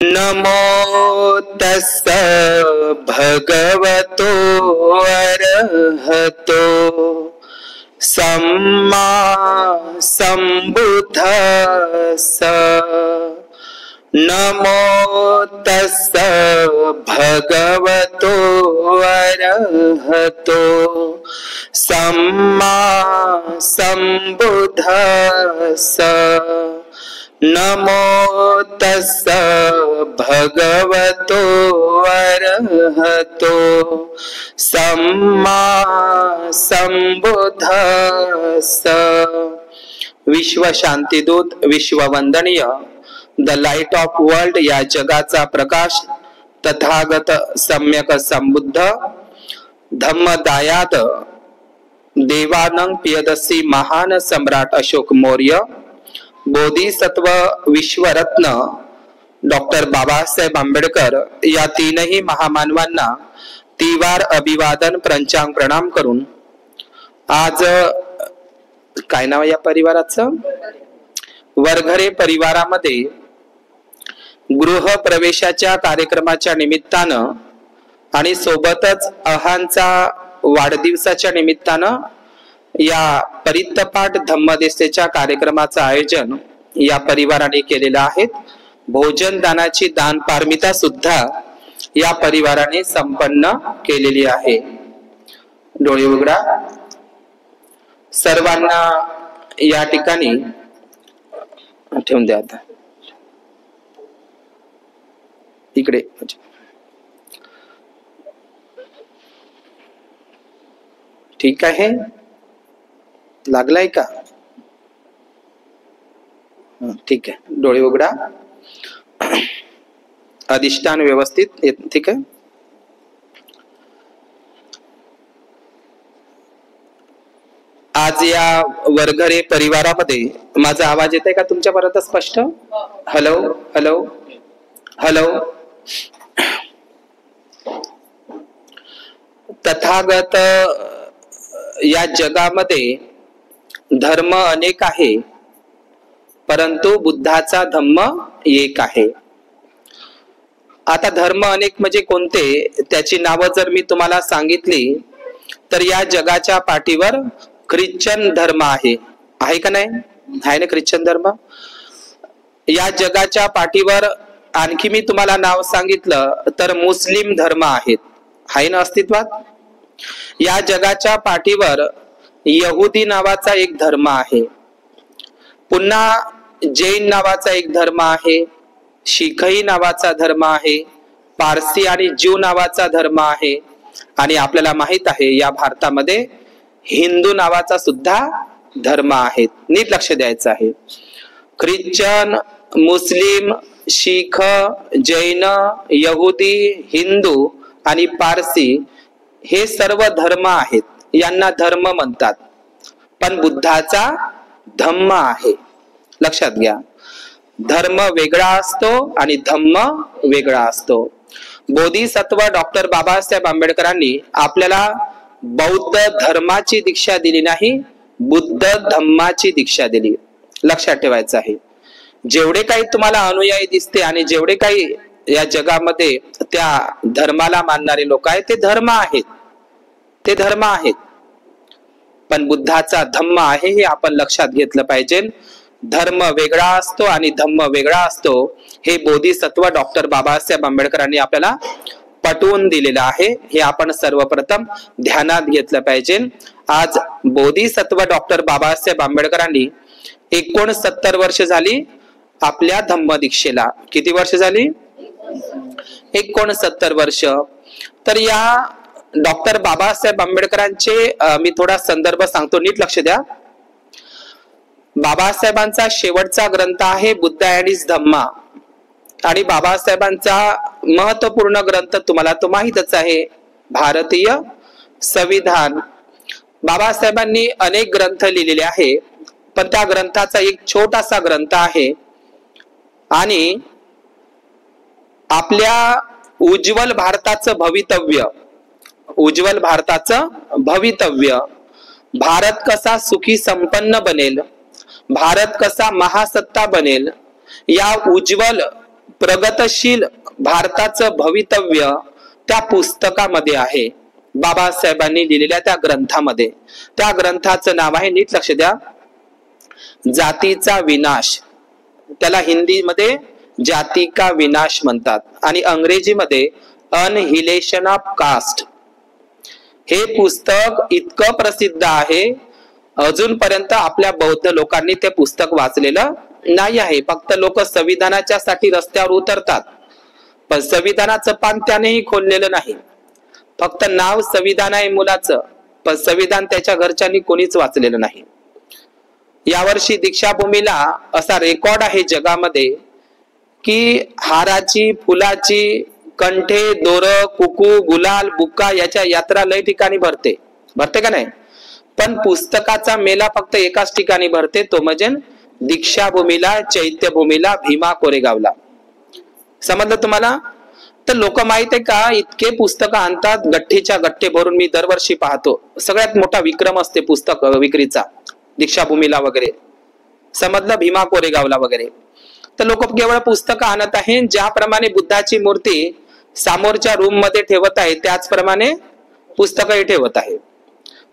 नमो तस्स भगवतो अरहतो सम्मा सम्बुद्धस्स। नमो तस्स भगवतो अरहतो सम्मा सम्बुद्धस्स। नमो तस्स भगवतो अरहतो सम्मा सम्बुद्धस्स। विश्व शांतिदूत, विश्व वंदनीय, द लाइट ऑफ वर्ल्ड या जगाचा प्रकाश तथागत सम्यक संबुद्ध धम्मदायाद देवानंग पियदसी महान सम्राट अशोक मौर्य, बोधिसत्व विश्वरत्न डॉक्टर बाबासाहेब आंबेडकर या तीनही महामानवांना तिवार अभिवादन प्रंचांग प्रणाम करून आज काय नाव या परिवाराचं, वरघरे परिवारामध्ये गृह प्रवेशाच्या कार्यक्रमाच्या निमित्तानं आणि सोबतच अहांचा वाढदिवसाच्या निमित्तानं या परित्तपाठ धम्मदेसेच्या कार्यक्रमाचं आयोजन या परिवाराने केलेलं आहे। भोजन दानाची दान पारमिता सुद्धा या परिवाराने संपन्न केलेली आहे। डोळे उघडा। सर्वांना या ठिकाणी ठेवून द्या। आता इकडे ठीक आहे, लागलाय का? ठीक आहे, डोळे उघडा। अधिष्ठान व्यवस्थित, ठीक आहे। आज या वरघरे परिवारामध्ये माझा आवाज येत आहे का तुमच्यापर्यंत स्पष्ट? Hello hello hello. तथागत या जगामध्ये धर्म अनेक आहे, परंतु बुद्धाचा धम्म एक आहे। आता धर्म अनेक म्हणजे कोणते, त्याची नावं जर मी तुम्हाला सांगितली तर या जगाच्या पाठीवर ख्रिश्चन धर्म आहे का नाही? आहे ना ख्रिश्चन धर्म? या जगाच्या पाठीवर आणखी मी तुम्हाला नाव सांगितलं तर मुस्लिम धर्म आहेत, आहे ना अस्तित्वात? या जगाच्या पाठीवर यहुदी नावाचा एक धर्म आहे, पुन्हा जैन नावाचा एक धर्म आहे, शीखही नावाचा धर्म आहे, पारसी आणि ज्यू नावाचा धर्म आहे, आणि आपल्याला माहित आहे या भारतामध्ये हिंदू नावाचा सुद्धा धर्म आहे। नीट लक्ष द्यायचं आहे। ख्रिश्चन, मुस्लिम, शीख, जैन, यहुदी, हिंदू आणि पारसी हे सर्व धर्म आहेत, यांना धर्म म्हणतात। पण बुद्धाचा धम्म आहे, लक्षात घ्या। धर्म वेगळा असतो आणि धम्म वेगळा असतो। बोधिसत्व डॉक्टर बाबासाहेब आंबेडकरांनी आपल्याला बौद्ध धर्माची दीक्षा दिली नाही, बुद्ध धम्माची दीक्षा दिली, लक्षात ठेवायचं आहे। जेवढे काही तुम्हाला अनुयायी दिसते आणि जेवढे काही या जगामध्ये त्या धर्माला मानणारे लोक आहेत ते धर्म आहेत, ते धर्म आहेत, पण बुद्धाचा धम्म आहे हे आपण लक्षात घेतलं पाहिजे। धर्म वेगळा असतो आणि धम्म वेगळा असतो, हे बोधिसत्व डॉक्टर बाबासाहेब आंबेडकरांनी आपल्याला पटवून दिलेलं आहे, हे आपण सर्वप्रथम ध्यानात घेतलं पाहिजे। आज बोधिसत्व डॉक्टर बाबासाहेब आंबेडकरांनी 69 वर्ष झाली आपल्या धम्म दीक्षेला। किती वर्ष झाली? 69 वर्ष। तर या डॉक्टर बाबासाहेब आंबेडकरांचे मी थोडा संदर्भ सांगतो, नीट लक्ष द्या। बाबासाहेबांचा शेवटचा ग्रंथ आहे बुद्ध अँड हिज धम्मा, आणि बाबासाहेबांचा महत्वपूर्ण ग्रंथ तुम्हाला तो माहितच आहे, भारतीय संविधान। बाबासाहेबांनी अनेक ग्रंथ लिहिलेले आहे, पण त्या ग्रंथाचा एक छोटासा ग्रंथ आहे, आणि आपल्या उज्ज्वल भारताचं भवितव्य, उज्ज्वल भारताचं भवितव्य, भारत कसा सुखी संपन्न बनेल, भारत कसा महासत्ता बनेल, या उज्ज्वल प्रगतशील भारताचं भवितव्य त्या पुस्तकामध्ये आहे, बाबासाहेबांनी लिहिलेल्या त्या ग्रंथामध्ये. त्या ग्रंथाचं नाव आहे, नीट लक्ष द्या, जातीचा विनाश. त्याला हिंदीमध्ये जाती का विनाश म्हणतात आणि अंग्रेजीमध्ये अनहिलेशन ऑफ कास्ट. हे पुस्तक इतकं प्रसिद्ध आहे, अजूनपर्यंत आपल्या बौद्ध लोकांनी ते पुस्तक वाचलेलं नाही आहे. फक्त लोक संविधानाच्या साठी रस्त्यावर उतरतात, पण संविधानाचं पान त्यानेही खोललेलं नाही. फक्त नाव संविधान आहे मुलाचं, पण संविधान त्याच्या घरच्यांनी कोणीच वाचलेलं नाही. यावर्षी दीक्षाभूमीला असा रेकॉर्ड आहे जगामध्ये की हाराची, फुलाची, कंठे, दोर, कुकू, गुलाल, बुक्का याच्या यात्रा लय ठिकाणी भरते का नाही, पण पुस्तकाचा मेला फक्त एकाच ठिकाणी भरते, तो म्हणजे दीक्षाभूमीला, चैत्यभूमीला, भीमा कोरेगावला. समजलं तुम्हाला? तर लोक माहित आहे का, इतके पुस्तकं आणतात, गठ्ठीच्या गठ्ठे भरून. मी दरवर्षी पाहतो, सगळ्यात मोठा विक्रम असते पुस्तक विक्रीचा दीक्षाभूमीला वगैरे. समजलं? भीमा कोरेगावला वगैरे. तर लोक केवळ पुस्तकं आणत आहे. ज्याप्रमाणे बुद्धाची मूर्ती समोरच्या रूम मध्ये ठेवत आहे, त्याचप्रमाणे पुस्तकही ठेवत आहे.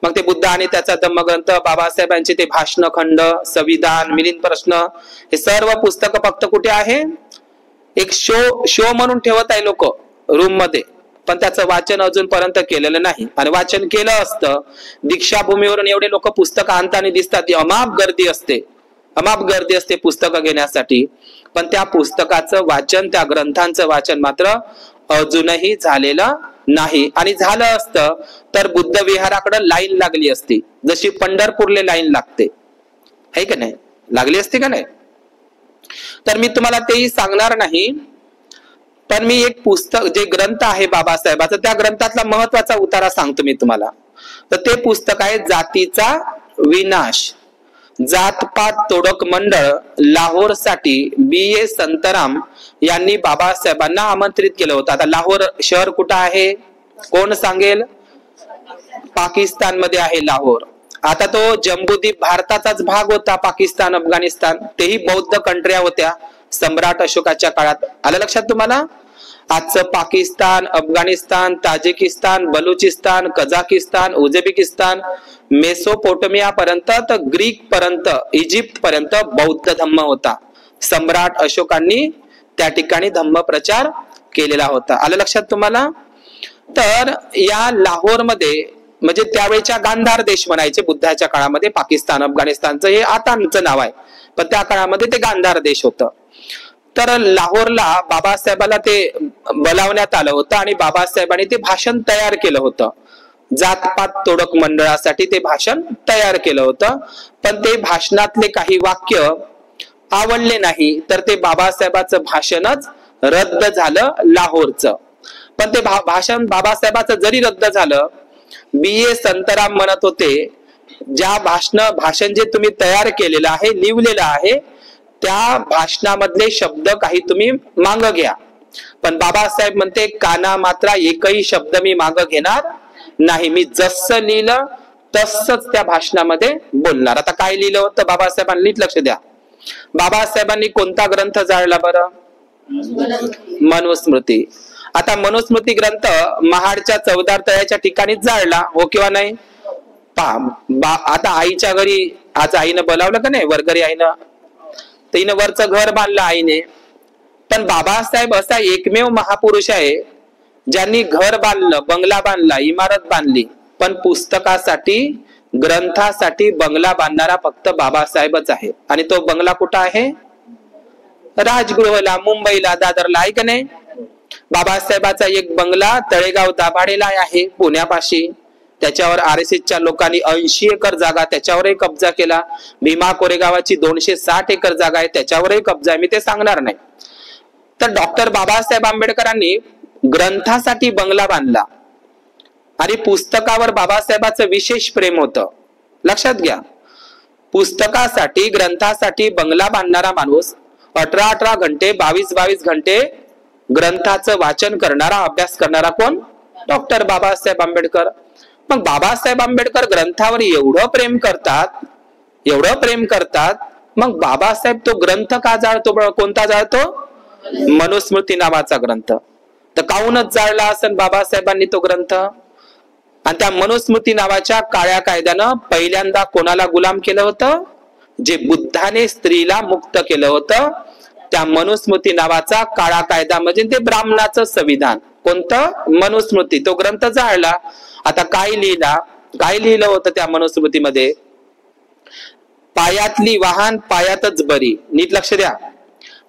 मग ते बुद्ध आणि त्याचा धम्मग्रंथ, बाबासाहेबांचे ते भाषण खंड, संविधान, मिलिंद प्रश्न, हे सर्व पुस्तकं फक्त कुठे आहे, एक शो म्हणून ठेवत आहे लोक रूम मध्ये, पण त्याचं वाचन अजूनपर्यंत केलेलं नाही. आणि वाचन केलं असतं, दीक्षाभूमीवरून एवढे लोक पुस्तकं आणताना दिसतात, अमाप गर्दी असते पुस्तकं घेण्यासाठी, पण त्या पुस्तकाचं वाचन, त्या ग्रंथांचं वाचन मात्र अजूनही झालेलं नाही. आणि झालं असतं तर बुद्ध विहाराकडे लाईन लागली असती, जशी पंढरपूरले लाईन लागते, है का नाही, लागली असती का नाही? तर मी तुम्हाला तेही सांगणार नाही, पण मी एक पुस्तक, जे ग्रंथ आहे बाबासाहेबाचा, त्या ग्रंथातला महत्वाचा उतारा सांगतो मी तुम्हाला. तर ते पुस्तक आहे जातीचा विनाश. जातपात तोडक मंडळ लाहोर साठी B.A. संतराम यांनी बाबासाहेबांना आमंत्रित केलं होतं. आता लाहोर शहर कुठं आहे, कोण सांगेल? पाकिस्तान मध्ये आहे लाहोर. आता तो जम्बूद्वीप भारताचाच भाग होता, पाकिस्तान, अफगाणिस्तान, तेही बौद्ध कंट्र्या होत्या सम्राट अशोकाच्या काळात. आलं लक्षात तुम्हाला? आजचं पाकिस्तान, अफगाणिस्तान, ताजिकिस्तान, बलुचिस्तान, कझाकिस्तान, उझबेकिस्तान, मेसोपोटमिया पर्यंत तर ग्रीक पर्यंत, इजिप्त पर्यंत बौद्ध धम्म होता. सम्राट अशोकांनी त्या ठिकाणी धम्म प्रचार केलेला होता. आलं लक्षात तुम्हाला? तर या लाहोर मध्ये, म्हणजे त्यावेळेच्या गांधार देश म्हणायचे बुद्धाच्या काळामध्ये, पाकिस्तान, अफगाणिस्तानचं हे आताचं नाव आहे, पण त्या काळामध्ये ते गांधार देश होतं. तर लाहोरला बाबासाहेबाला ते बोलावण्यात आलं होतं आणि बाबासाहेबांनी ते भाषण तयार केलं होतं. जातपात तोडक मंडळासाठी ते भाषण तयार केलं होतं, पण ते भाषणातले काही वाक्य आवडले नाही, तर ते बाबासाहेबाचं भाषणच रद्द झालं लाहोरचं. पण ते भाषण बाबासाहेबाचं जरी रद्द झालं, B.A. संतराम म्हणत होते, ज्या भाषण जे तुम्ही तयार केलेलं आहे, लिहिलेलं आहे, त्या भाषणामधले शब्द काही तुम्ही माग घ्या. पण बाबासाहेब म्हणते, काना मात्रा एकही शब्द मी माग घेणार नाही, मी जसं लिहिलं तसंच त्या भाषणामध्ये बोलणार. आता काय लिहिलं होतं बाबासाहेबांनी, नीट लक्ष द्या. बाबासाहेबांनी कोणता ग्रंथ जाळला बरं? मनुस्मृती. आता मनुस्मृती ग्रंथ महाडच्या चौदार तळ्याच्या ठिकाणी जाळला, हो किंवा नाही? आता आईच्या घरी, आज आईनं बोलावलं का नाही, वरघरी आईनं, तिनं वरचं घर बांधलं आईने. पण बाबासाहेब असा एकमेव महापुरुष आहे ज्यांनी घर बांधलं, बंगला बांधला, इमारत बांधली, पण पुस्तकासाठी, ग्रंथासाठी बंगला बांधणारा फक्त बाबासाहेबच आहे. आणि तो बंगला कुठं आहे? राजगृहला, मुंबईला, दादरला, आहे का नाही? बाबासाहेबाचा एक बंगला तळेगाव दाभाडेला आहे पुण्यापाशी, त्याच्यावर RSSच्या लोकांनी 80 एकर जागा त्याच्यावरही कब्जा केला. भीमा कोरेगावाची 260 एकर जागा आहे, त्याच्यावरही कब्जा आहे, मी ते सांगणार नाही. तर डॉक्टर बाबासाहेब आंबेडकरांनी ग्रंथासाठी बंगला बांधला आणि पुस्तकावर बाबासाहेबाचं विशेष प्रेम होतं. लक्षात घ्या, पुस्तकासाठी, ग्रंथासाठी बंगला बांधणारा माणूस 18 घंटे, 22 घंटे ग्रंथाचं वाचन करणारा, अभ्यास करणारा कोण? डॉक्टर बाबासाहेब आंबेडकर. मग बाबासाहेब आंबेडकर ग्रंथावर एवढं प्रेम करतात, मग बाबासाहेब तो ग्रंथ का जाळतो? कोणता जाळतो? मनुस्मृती नावाचा ग्रंथ. तर काहूनच जाळला असेल बाबासाहेबांनी तो ग्रंथ. आणि त्या मनुस्मृती नावाच्या काळ्या कायद्यानं पहिल्यांदा कोणाला गुलाम केलं होतं? जे बुद्धाने स्त्रीला मुक्त केलं होतं. त्या मनुस्मृती नावाचा काळा कायदा म्हणजे ते ब्राह्मणाचं संविधान. कोणतं? मनुस्मृती. तो ग्रंथ जाळला. आता काय लिहिलं होतं त्या मनुस्मृतीमध्ये? पायातली वाहन पायातच बरी. नीट लक्ष द्या.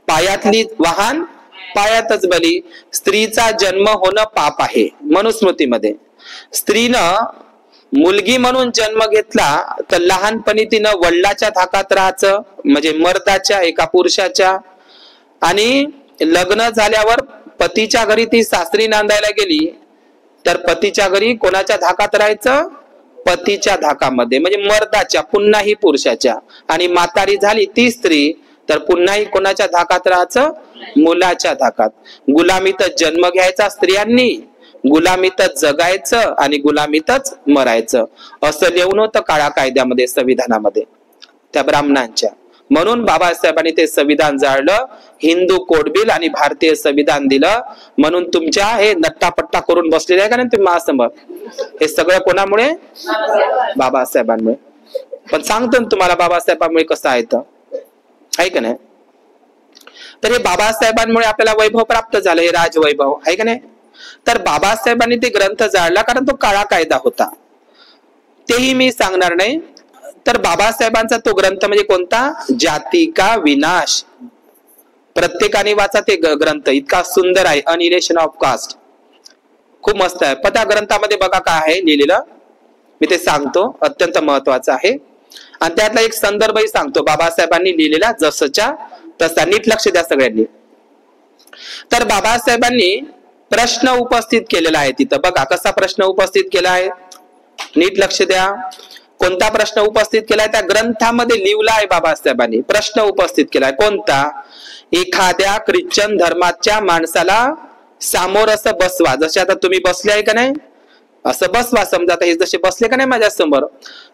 पायातली वाहन पायातच बरी. स्त्रीचा जन्म होणं पाप आहे मनुस्मृतीमध्ये. स्त्रीनं मुलगी म्हणून जन्म घेतला तर लहानपणी तिनं वडिलाच्या धाकात राहायचं, म्हणजे मर्दाच्या, एका पुरुषाच्या. आणि लग्न झाल्यावर पतीच्या घरी ती सासरी नांदायला गेली तर पतीच्या घरी कोणाच्या धाकात राहायचं? पतीच्या धाकामध्ये, म्हणजे मर्दाच्या, पुन्हाही पुरुषाच्या. आणि म्हातारी झाली ती स्त्री तर पुन्हाही कोणाच्या धाकात राहायचं? मुलाच्या धाकात. गुलामीतच जन्म घ्यायचा स्त्रियांनी, गुलामीतच जगायचं आणि गुलामीतच मरायचं, असं लिहून होतं काळ्या कायद्यामध्ये, संविधानामध्ये त्या ब्राह्मणांच्या. म्हणून बाबासाहेबांनी ते संविधान जाळलं, हिंदू कोड बिल आणि भारतीय संविधान दिलं. म्हणून तुमच्या हे नट्टापट्टा करून बसलेले आहे का नाही तुम्ही महासंभा, हे सगळं कोणामुळे? बाबासाहेबांमुळे. पण सांगतो ना तुम्हाला बाबासाहेबांमुळे कसं आहे का नाही. तर हे बाबासाहेबांमुळे आपल्याला वैभव प्राप्त झालं, हे राजवैभव आहे का नाही. तर बाबासाहेबांनी ते ग्रंथ जाळला कारण तो काळा कायदा होता. तेही मी सांगणार नाही. तर बाबासाहेबांचा तो ग्रंथ म्हणजे कोणता? जाती का विनाश. प्रत्येकाने वाचा ते ग्रंथ, इतका सुंदर आहे. अनिलेशन ऑफ कास्ट, खूप मस्त आहे. पण त्या ग्रंथामध्ये बघा काय आहे लिहिलेलं, मी ते सांगतो, अत्यंत महत्वाचं आहे. आणि त्यातला एक संदर्भही सांगतो बाबासाहेबांनी लिहिलेला, जसच्या तसा. नीट लक्ष द्या सगळ्यांनी. तर बाबासाहेबांनी प्रश्न उपस्थित केलेला आहे तिथं. बघा कसा प्रश्न उपस्थित केला आहे, नीट लक्ष द्या. कोणता प्रश्न उपस्थित केलाय? त्या ग्रंथामध्ये लिहिला आहे बाबासाहेबांनी. प्रश्न उपस्थित केलाय कोणता? एखाद्या ख्रिश्चन धर्माच्या माणसाला सामोर असं बसवा, जसे आता तुम्ही बसले आहे का नाही, असं बसवा. समजा आता हे जसे बसले का नाही माझ्या समोर,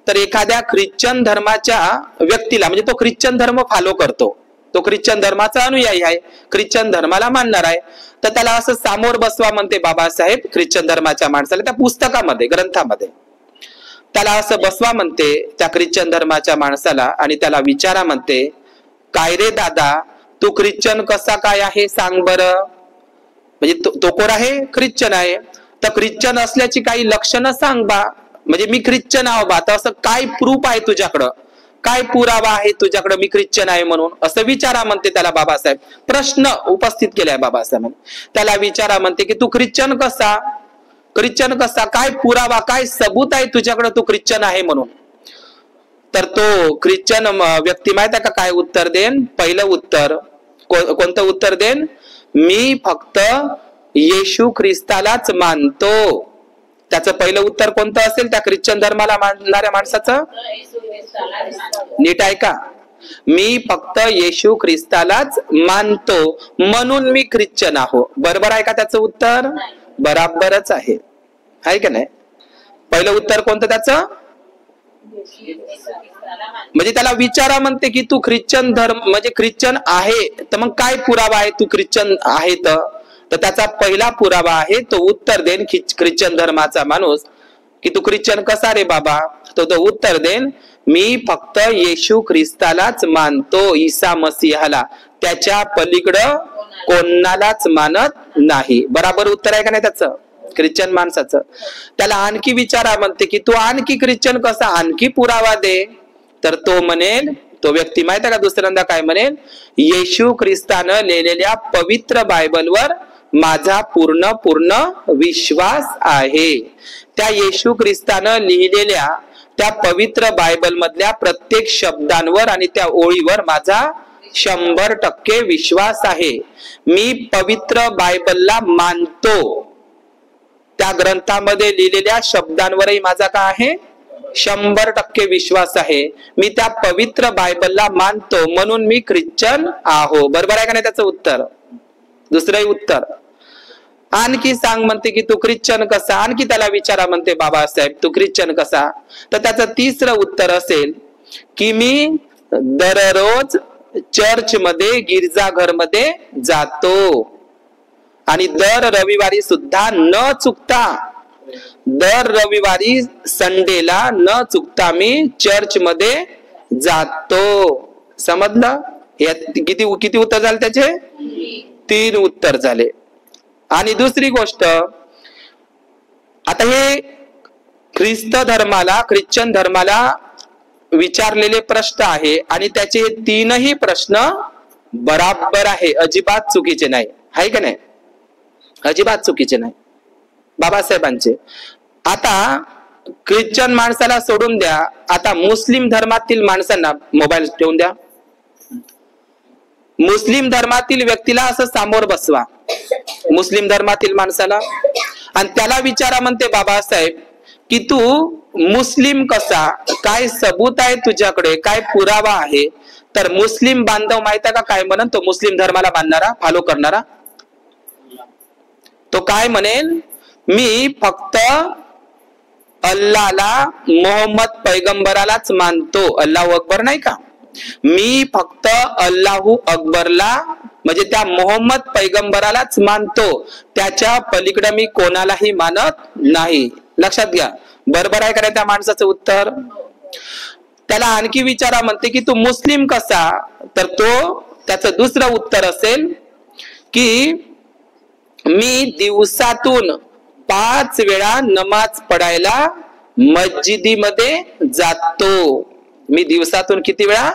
तर एखाद्या ख्रिश्चन धर्माच्या व्यक्तीला, म्हणजे तो ख्रिश्चन धर्म फॉलो करतो, तो ख्रिश्चन धर्माचा अनुयायी आहे, ख्रिश्चन धर्माला मानणार आहे, तर त्याला असं सामोर बसवा म्हणते बाबासाहेब ख्रिश्चन धर्माच्या माणसाला. त्या पुस्तकामध्ये, ग्रंथामध्ये त्याला असं बसवा म्हणते त्या ख्रिश्चन धर्माच्या माणसाला. आणि त्याला विचारा म्हणते, काय रे दादा, तू ख्रिश्चन कसा काय आहे सांग बरं. म्हणजे तो कोण आहे? ख्रिश्चन आहे. तर ख्रिश्चन असल्याची काही लक्षणं सांग बा, म्हणजे मी ख्रिश्चन आहो बा, तर असं काय प्रूफ आहे तुझ्याकडं, काय पुरावा आहे तुझ्याकडे मी ख्रिश्चन आहे म्हणून, असं विचारा म्हणते त्याला बाबासाहेब. प्रश्न उपस्थित केलाय बाबासाहेब. त्याला विचारा म्हणते की तू ख्रिश्चन कसा काय पुरावा, काय सबूत आहे तुझ्याकडे तू ख्रिश्चन आहे म्हणून. तर तो ख्रिश्चन व्यक्ती माहित आहे का काय उत्तर देन? पहिलं उत्तर कोणतं उत्तर देन? मी फक्त येशू ख्रिस्तालाच मानतो. त्याचं पहिलं उत्तर कोणतं असेल त्या ख्रिश्चन धर्माला मानणाऱ्या माणसाचं? नीट आहे का? मी फक्त येशू ख्रिस्तालाच मानतो म्हणून मी ख्रिश्चन आहो. बरोबर आहे का त्याचं उत्तर? बराबरच आहे का नाही. पहिलं उत्तर कोणतं त्याचं? म्हणजे त्याला विचारा म्हणते की तू ख्रिश्चन धर्म म्हणजे ख्रिश्चन आहे, तर मग काय पुरावा आहे तू ख्रिश्चन आहे? तर त्याचा पहिला पुरावा आहे तो उत्तर देन ख्रिश्चन धर्माचा माणूस की तू ख्रिश्चन कसा रे बाबा, तो उत्तर देन मी फक्त येशू ख्रिस्तालाच मानतो, ईसा मसीहाला, त्याच्या पलीकडं कोणालाच मानत नाही. बराबर उत्तर आहे का नाही त्याचं ख्रिश्चन माणसाचं? त्याला आणखी विचारा म्हणते की तू आणखी ख्रिश्चन कसा, आणखी पुरावा दे. तर तो म्हणेल, तो व्यक्ती माहित आहे का दुसऱ्यांदा काय म्हणेल? येशू ख्रिस्तानं लिहिलेल्या पवित्र बायबलवर माझा पूर्ण विश्वास आहे. त्या येशू ख्रिस्तानं लिहिलेल्या त्या पवित्र बायबल मधल्या प्रत्येक शब्दांवर आणि त्या ओळीवर माझा 100% विश्वास आहे. मी पवित्र बायबलला मानतो. त्या ग्रंथामध्ये लिहिलेल्या शब्दांवरही माझा काय आहे? 100% विश्वास आहे. मी त्या पवित्र बायबलला मानतो म्हणून मी ख्रिश्चन आहो. बरोबर आहे का नाही त्याचं उत्तर? दुसरंही उत्तर आणखी सांग म्हणते की तू ख्रिश्चन कसा, आणखी त्याला विचारा म्हणते बाबासाहेब तू ख्रिश्चन कसा. तर त्याचं तिसरं उत्तर असेल की मी दररोज चर्च मध्ये गिरजाघर मध्ये जातो आणि दर रविवारी सुद्धा न चुकता दर रविवारी संडेला न चुकता मी चर्च मध्ये जातो. समजलं? किती किती उत्तर झाले त्याचे? 3 उत्तर झाले. आणि दुसरी गोष्ट, आता हे ख्रिश्चन धर्माला विचारलेले प्रश्न आहे आणि त्याचे 3ही प्रश्न बराबर आहे, अजिबात चुकीचे नाही. आहे का नाही? अजिबात चुकीचे नाही बाबासाहेबांचे. आता ख्रिश्चन माणसाला सोडून द्या, आता मुस्लिम धर्मातील माणसांना मोबाईल ठेवून द्या. मुस्लिम धर्मातील व्यक्तीला असं समोर बसवा, मुस्लिम धर्मातील माणसाला, आणि त्याला विचारा म्हणते बाबासाहेब की तू मुस्लिम कसा, काय सबूत आहे तुझ्याकडे, काय पुरावा आहे? तर मुस्लिम बांधव माहित आहे का काय म्हणन? तो मुस्लिम धर्माला बांधणारा, फॉलो करणारा, तो काय म्हणेल? मी फक्त अल्लाहला, मोहम्मद पैगंबरालाच मानतो. अल्लाहू अकबर नाही का? मी फक्त अल्लाहू अकबरला म्हणजे त्या मोहम्मद पैगंबरालाच मानतो, त्याच्या पलीकडे मी कोणालाही मानत नाही. लक्षात घ्या. बरोबर आहे का त्या माणसाचं उत्तर? त्याला आणखी विचारा म्हणते की तू मुस्लिम कसा, तर तो त्याचं दुसरं उत्तर असेल की मी दिवसातून 5 वेळा नमाज पडायला मस्जिदीमध्ये जातो. मी दिवसातून किती वेळा?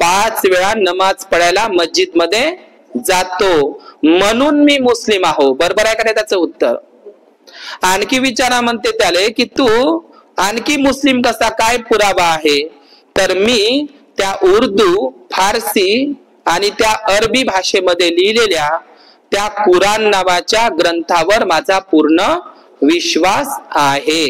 5 वेळा नमाज पडायला मस्जिद मध्ये जातो, म्हणून मी मुस्लिम आहो. बरोबर आहे का नाही त्याचं उत्तर? आणखी विचारा म्हणते त्याले की तू आणखी मुस्लिम कसा, काय पुरावा आहे? तर मी त्या उर्दू, फारसी आणि त्या अरबी भाषेमध्ये लिहिलेल्या त्या कुराण नावाच्या ग्रंथावर माझा पूर्ण विश्वास आहे.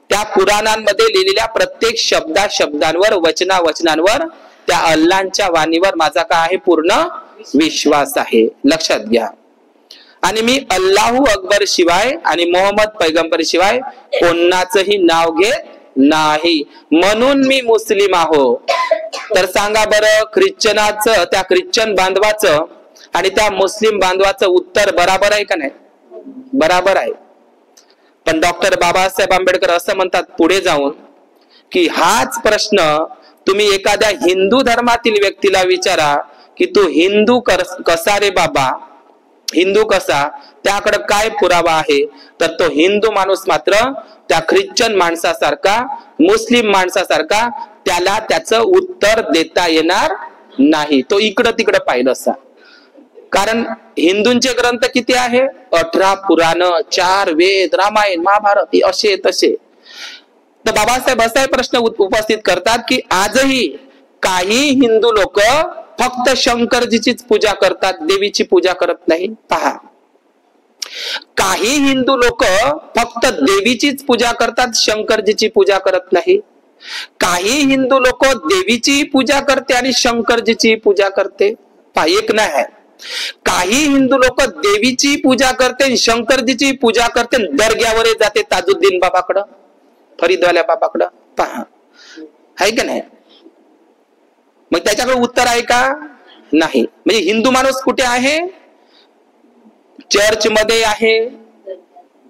त्या कुराणांमध्ये लिहिलेल्या प्रत्येक शब्दांवर, वचनांवर, त्या अल्लाहच्या वाणीवर माझा काय आहे? पूर्ण विश्वास आहे. लक्षात घ्या. आणि मी अल्लाहू अकबर शिवाय आणि मोहम्मद पैगंबर शिवाय कोणाचंही नाव घेत नाही, म्हणून मी मुस्लिम आहो. तर सांगा बरं, ख्रिश्चनाचं, त्या ख्रिश्चन बांधवाचं आणि त्या मुस्लिम बांधवाचं उत्तर बराबर आहे का नाही? बराबर आहे. पण डॉक्टर बाबासाहेब आंबेडकर असं म्हणतात पुढे जाऊन की हाच प्रश्न तुम्ही एखाद्या हिंदू धर्मातील व्यक्तीला विचारा की तू हिंदू कसा रे बाबा, हिंदू कसा, त्याकडे काय पुरावा आहे? तर तो हिंदू माणूस मात्र त्या ख्रिश्चन माणसासारखा, मुस्लिम माणसासारखा त्याला त्याचं उत्तर देता येणार नाही. तो इकडं तिकडं पाहिलं असा. कारण हिंदूंचे ग्रंथ किती आहे? 18 पुराण, 4 वेद, रामायण, महाभारत असे तसे. तर बाबासाहेब असा प्रश्न उपस्थित करतात की आजही काही हिंदू लोक फक्त शंकरजीचीच पूजा करतात, देवीची पूजा करत नाही. पहा, काही हिंदू लोक फक्त देवीचीच पूजा करतात, शंकरजीची पूजा करत नाही. काही हिंदू लोक देवीची पूजा करते आणि शंकरजीची पूजा करते. पहा, एक नाही आहे. काही हिंदू लोक देवीची पूजा करते, शंकरजीची पूजा करते, दर्ग्यावर जाते ताजुद्दीन बाबाकडं, फरीदवाल्या बाबाकडं. पहा, आहे का नाही? मग त्याच्याकडे उत्तर आहे का? नाही. म्हणजे हिंदू माणूस कुठे आहे? चर्च मध्ये आहे,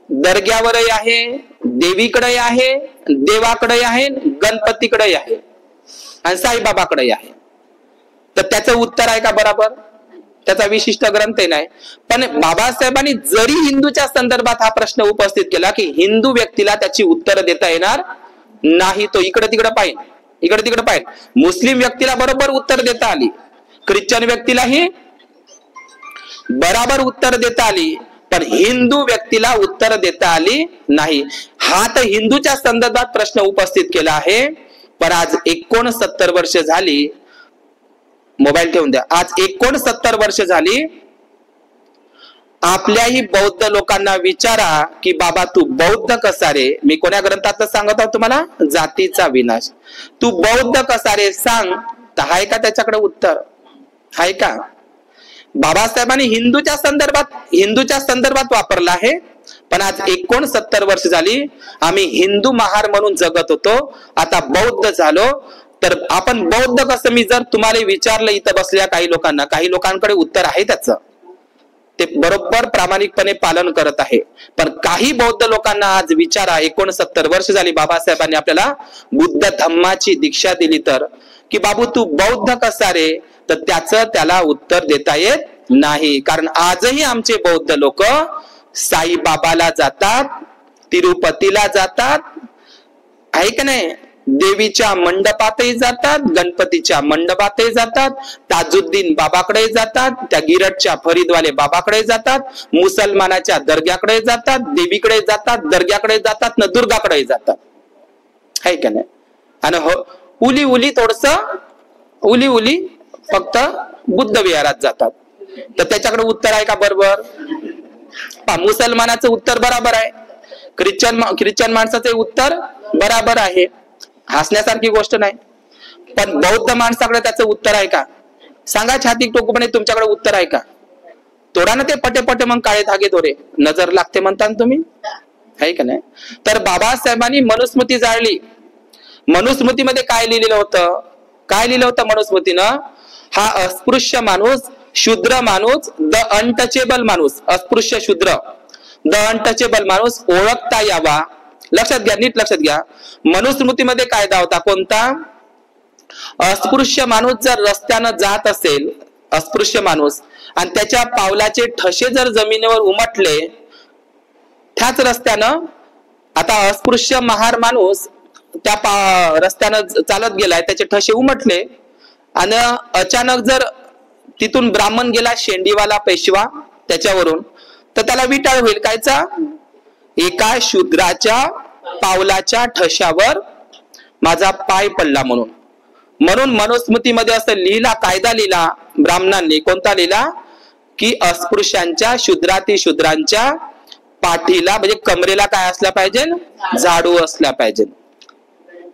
दर्ग्यावरही आहे, देवीकडे आहे, देवाकडे आहे, गणपतीकडे आहे आणि साईबाबाकडे आहे. तर त्याचं उत्तर आहे का बरोबर? त्याचा विशिष्ट ग्रंथ नाही. पण बाबासाहेबांनी जरी हिंदूच्या संदर्भात हा प्रश्न उपस्थित केला की हिंदू व्यक्तीला त्याची उत्तर देता येणार नाही, तो इकडे तिकडे पाहिजे, इकडे तिकडे पाहिजे. मुस्लिम व्यक्तीला बरोबर उत्तर देता आली, ख्रिश्चन व्यक्तीलाही बरोबर उत्तर देता आली, पण हिंदू व्यक्तीला उत्तर देता आली नाही. हा तर हिंदूच्या संदर्भात प्रश्न उपस्थित केला आहे. पण आज 69 वर्ष झाली, मोबाईल ठेवून द्या, आज 69 वर्ष झाली. आपल्याही बौद्ध लोकांना विचारा की बाबा तू बौद्ध कसा रे? मी कोण्या ग्रंथात सांगत आहोत तुम्हाला? जातीचा विनाश. तू बौद्ध कसा रे सांग. तर आहे का त्याच्याकडे उत्तर? आहे का? बाबासाहेबांनी हिंदूच्या संदर्भात वापरला आहे. पण आज 69 वर्ष झाली आम्ही हिंदू महार म्हणून जगत होतो, आता बौद्ध झालो. तर आपण बौद्ध कसं, मी जर तुम्हाला विचारलं इथं बसल्या काही लोकांना, काही लोकांकडे उत्तर आहे त्याचं, ते बरोबर प्रामाणिकपणे पालन करत आहे. पण काही बौद्ध लोकांना आज विचारा, 69 वर्ष झाली बाबासाहेबांनी आपल्याला बुद्ध धम्माची दीक्षा दिली, तर की बाबू तू बौद्ध कसा रे, तर त्याला उत्तर देता येत नाही. कारण आजही आमचे बौद्ध लोक साईबाबाला जातात, तिरुपतीला जातात, आहे का नाही, देवीच्या मंडपातही जातात, गणपतीच्या मंडपातही जातात, ताजुद्दीन बाबाकडे जातात, त्या गिरटच्या फरीदवाले बाबाकडे जातात, मुसलमानाच्या दर्ग्याकडे जातात, देवीकडे जातात, दर्ग्याकडे जातात, न दुर्गाकडे जातात, आहे का नाही. आणि हो उली थोडस उली फक्त बुद्ध विहारात जातात. तर त्याच्याकडे उत्तर आहे का बरोबर? मुसलमानाचं उत्तर बरोबर आहे, ख्रिश्चन माणसाचे उत्तर बरोबर आहे, हसण्यासारखी गोष्ट नाही. पण बौद्ध माणसाकडे त्याचं उत्तर आहे का? सांगा छाती टोकूपणे, तुमच्याकडे उत्तर आहे का? तोडा ना ते पटे मग काळे धागे दोरे, नजर लागते म्हणता तुम्ही, आहे का नाही. तर बाबासाहेबांनी मनुस्मृती जाळली. मनुस्मृतीमध्ये काय लिहिलेलं होतं मनुस्मृतीनं? हा अस्पृश्य माणूस, शूद्र माणूस, द अनटचेबल माणूस, अस्पृश्य शूद्र, द अनटचेबल माणूस ओळखता यावा. लक्षात घ्या, नीट लक्षात घ्या. मनुस्मृतीमध्ये कायदा होता कोणता? अस्पृश्य माणूस जर रस्त्यानं जात असेल, अस्पृश्य माणूस, आणि त्याच्या पावलाचे ठसे जर जमिनीवर उमटले त्याच रस्त्यानं, आता अस्पृश्य महार माणूस त्या रस्त्यानं चालत गेलाय, त्याचे ठसे उमटले, आणि अचानक जर तिथून ब्राह्मण गेला, शेंडीवाला पेशवा, त्याच्यावरून, तर त्याला विटाळ होईल कायचा? एका शूद्राच्या पावलाच्या ठशावर माझा पाय पडला म्हणून मनुस्मृतीमध्ये असं लिहिला, कायदा लिहिला ब्राह्मणांनी. कोणता लिहिला? की अस्पृश्यांच्या, शूद्रांच्या पाठीला म्हणजे कमरेला काय असला पाहिजे? झाडू असला पाहिजे.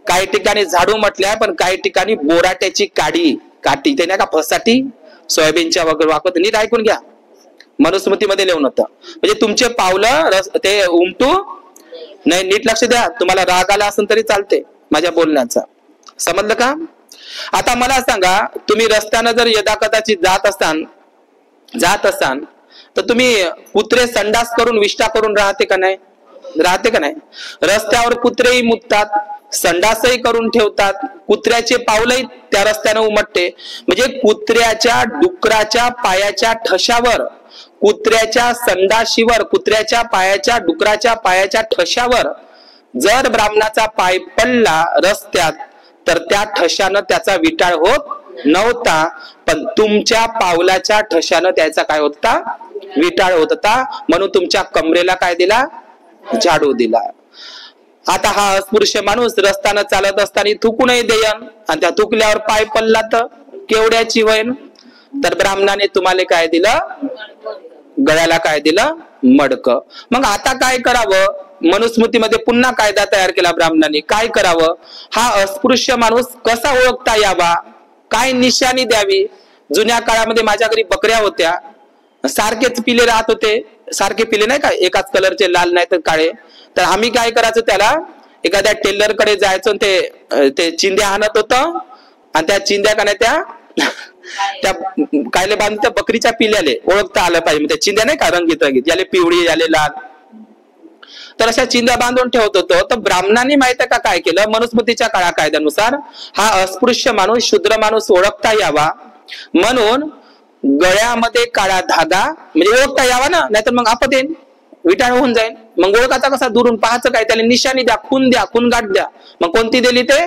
काही ठिकाणी झाडू म्हटल्या, पण काही ठिकाणी बोराट्याची काठी ते नाही का, फसाठी सोयाबीनच्या वगैरे वाकत. नीट ऐकून घ्या, मनुस्मृतीमध्ये लिहून होतं. म्हणजे तुमचे पावलं ते उमटू नाही. नीट लक्ष द्या, तुम्हाला राग आला असेल तरी चालते माझ्या बोलण्याचा, समजलं का? आता मला सांगा, तुम्ही रस्त्यानं जर यदाकदाचित जात असाल तर तुम्ही कुत्रे संडास करून विष्ठा करून राहते का नाही? रस्त्यावर कुत्रेही मुततात, संडासही करून ठेवतात, कुत्र्याचे पावलंही त्या रस्त्यानं उमटते. म्हणजे कुत्र्याच्या, डुकराच्या पायाच्या ठशावर, कुत्र्याच्या संडाशीवर, कुत्र्याच्या पायाच्या, डुकराच्या पायाच्या ठशावर जर ब्राह्मणाचा पाय पडला रस्त्यात, तर त्या ठशानं त्याचा विटाळ होत नव्हता. पण तुमच्या पावलाच्या ठशानं त्याचा काय होता? विटाळ होत होता. म्हणून तुमच्या कमरेला काय दिला? झाडू दिला. आता हा अस्पृश्य माणूस रस्त्यानं चालत असताना थुकूनही देयन, आणि त्या थुकल्यावर पाय पडला तर केवढ्याची वैन. तर ब्राह्मणाने तुम्हाला काय दिलं? गळ्याला काय दिलं? मडक. मग आता काय करावं? मनुस्मृतीमध्ये पुन्हा कायदा तयार केला ब्राह्मणांनी. काय करावं? हा अस्पृश्य माणूस कसा ओळखता यावा? काय निशाणी द्यावी? जुन्या काळामध्ये माझ्या घरी बकऱ्या होत्या, सारखेच पिले राहत होते, सारखे पिले नाही का, एकाच कलरचे, लाल नाही तर काळे. तर आम्ही काय करायचो, त्याला एखाद्या टेलर कडे जायचो, ते चिंध्या आणत होत, आणि त्या चिंध्या का नाही त्या कायले बांधून त्या बकरीच्या पिल्याले ओळखता आलं पाहिजे. त्या चिंध्या नाही का रंगीत याले पिवळी, याले लाल, तर अशा चिंध्या बांधून ठेवत होतो. तर ब्राह्मणांनी माहित आहे का काय केलं? मनुस्मृतीच्या काळा कायद्यानुसार हा अस्पृश्य माणूस, शूद्र माणूस ओळखता यावा म्हणून गळ्यामध्ये काळा धागा, म्हणजे ओळखता यावा ना, नाहीतर मग आपत येईल, विटाळ होऊन जाईल. मग ओळखाचा कसा? दुरून पाहायचं काय? त्याला निशाणी द्या, खून गाठ द्या. मग कोणती दिली? ते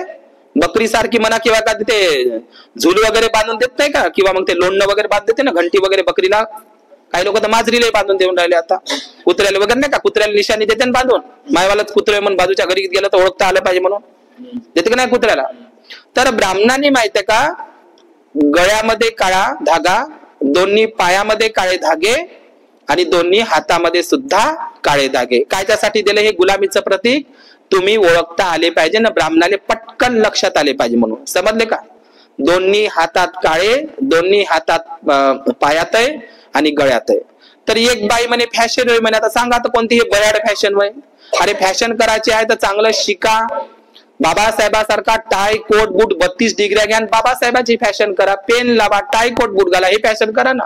बकरी सारखी म्हणा, किंवा का ते झुल वगैरे बांधून देत नाही का, किंवा मग ते लोणनं वगैरे बांध देते ना, घंटी वगैरे बकरीला. काही लोक तर माजरीला बांधून देऊन राहिले. आता कुत्र्याला वगैरे नाही का, कुत्र्याला निशाणी देते ना बांधून. मायवालाच कुत्रे म्हणून बाजूच्या घरी गेलं तर ओळखता आलं पाहिजे म्हणून देते का नाही कुत्र्याला. तर ब्राह्मणांनी माहित आहे का, गळ्यामध्ये काळा धागा, दोन्ही पायामध्ये काळे धागे, आणि दोन्ही हातामध्ये सुद्धा काळे धागे. कायच्यासाठी दिले? हे गुलामीचं प्रतीक तुम्ही ओळखता आले पाहिजे ना, ब्राह्मणाले पटकन लक्षात आले पाहिजे म्हणून. समजले का? दोन्ही हातात काळे, दोन्ही हातात पायात आहे आणि गळ्यात आहे. तर एक बाई म्हणे फॅशन होय म्हणे. आता सांगा तर कोणती हे बयाड फॅशन होय? अरे फॅशन करायची आहे तर चांगलं शिका, बाबासाहेबासारखा टाय कोट बूट 32 डिग्र्या घ्या, बाबासाहेबाची फॅशन करा, पेन लावा, टाय कोट बूट घाला, हे फॅशन करा ना.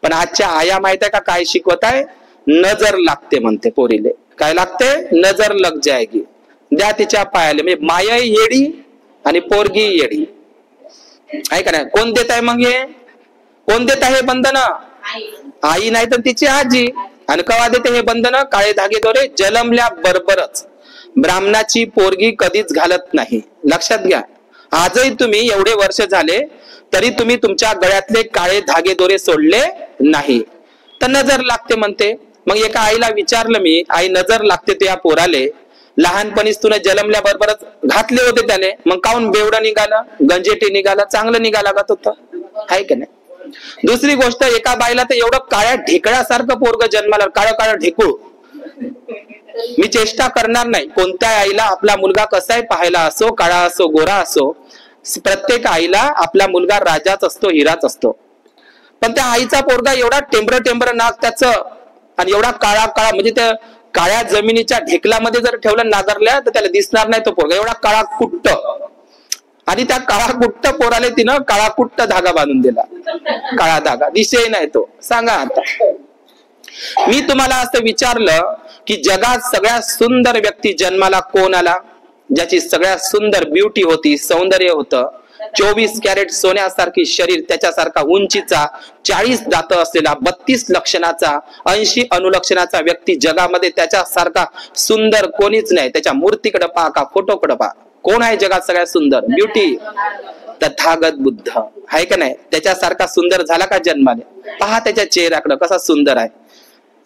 पण आजच्या आया माहित आहे का काय शिकवत आहे? नजर लागते म्हणते पोरीले. काय लागते? नजर लग जाएगी. द्या तिच्या पायाले. म्हणजे माया येडी आणि पोरगी येडी आहे का नाही? कोण देत आहे मग हे? कोण देत आहे बंधन? आई नाही तर तिची आजी. आणि कवा देते हे बंधन? काळे धागे दोरे जन्मल्या बरोबरच. ब्राह्मणाची पोरगी कधीच घालत नाही, लक्षात घ्या. आजही तुम्ही एवढे वर्ष झाले तरी तुम्ही तुमच्या गळ्यातले काळे धागे दोरे सोडले नाही, तर नजर लागते म्हणते. मग एका आईला विचारलं मी, आई नजर लागते ते या पोराले, लहानपणीच तुला जन्मल्या बरोबरच घातले होते त्याने, मग काऊन बेवडा निघाला, गंजेटी निघाला, चांगलं निघाला लागत होतं, आहे का नाही? दुसरी गोष्ट, एका बाईला तर एवढं काळ्या ढेकळ्यासारखं पोरग जन्माला, काळं काळं ढेकूळ. मी चेष्टा करणार नाही, कोणत्या आईला आपला मुलगा कसाही पाहायला असो, काळा असो गोरा असो, प्रत्येक आईला आपला मुलगा राजाच असतो, हिराच असतो. पण त्या आईचा पोरगा एवढा टेंबर नाक त्याचं, आणि एवढा काळा काळा, म्हणजे त्या काळ्या जमिनीच्या ढेकलामध्ये जर ठेवलं नागरल्या तर त्याला दिसणार नाही तो पोरगा, एवढा काळा कुट्ट. आणि त्या काळा कुट्ट पोराले तिनं काळा कुट्ट धागा बांधून दिला, काळा धागा, विषय नाही तो. सांगा आता, मी तुम्हाला असं विचारलं की जगात सगळ्यात सुंदर व्यक्ती जन्माला कोण आला? ज्याची सगळ्यात सुंदर ब्युटी होती, सौंदर्य होतं, 24 कॅरेट सोन्यासारखी शरीर, त्याच्यासारखा उंचीचा, 40 दात असलेला, 32 लक्षणाचा, 80 अनुलक्षणाचा व्यक्ती जगामध्ये त्याच्यासारखा सुंदर कोणीच नाही. त्याच्या मूर्तीकडे पहा का फोटोकडे पहा, कोण आहे जगात सगळ्यात सुंदर? ब्युटी, तथागत बुद्ध, आहे का नाही? त्याच्यासारखा सुंदर झाला का जन्माने? पहा त्याच्या चेहऱ्याकडे कसा सुंदर आहे.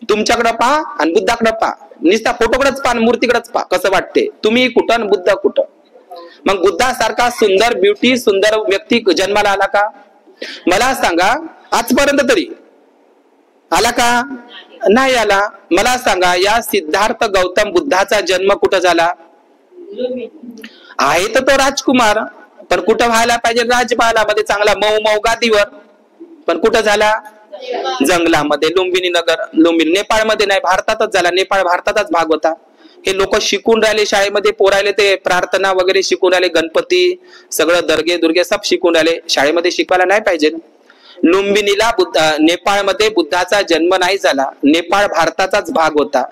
तुमच्याकडे पहा आणि बुद्धाकडे पहा, नुसता फोटोकडेच पहा, मूर्तीकडेच पहा, कसं वाटते? तुम्ही कुठं बुद्ध कुठं? मग बुद्धासारखा सुंदर ब्युटी सुंदर व्यक्ती जन्माला आला का? मला सांगा, आजपर्यंत तरी आला का? नाही आला. मला सांगा, या सिद्धार्थ गौतम बुद्धाचा जन्म कुठं झाला? आहे तर तो राजकुमार, पण कुठं व्हायला पाहिजे? राजमहालामध्ये, चांगला मऊ मऊ गादीवर. पण कुठं झाला? जंगलामध्ये, लुंबिनी नगर, लुंबिनी, नेपाळमध्ये नाही, भारतातच झाला. नेपाळ भारतातच भाग होता. हे लोक शिकून राहिले शाळेमध्ये, पोरायले ते प्रार्थना वगैरे शिकून राहिले, गणपती सगळं दर्गे दुर्गे सब शिकून राहिले. शाळेमध्ये शिकवायला नाही पाहिजे. लुंबिनीला नेपाळमध्ये बुद्धाचा जन्म नाही झाला. नेपाळ भारताचाच भाग होता.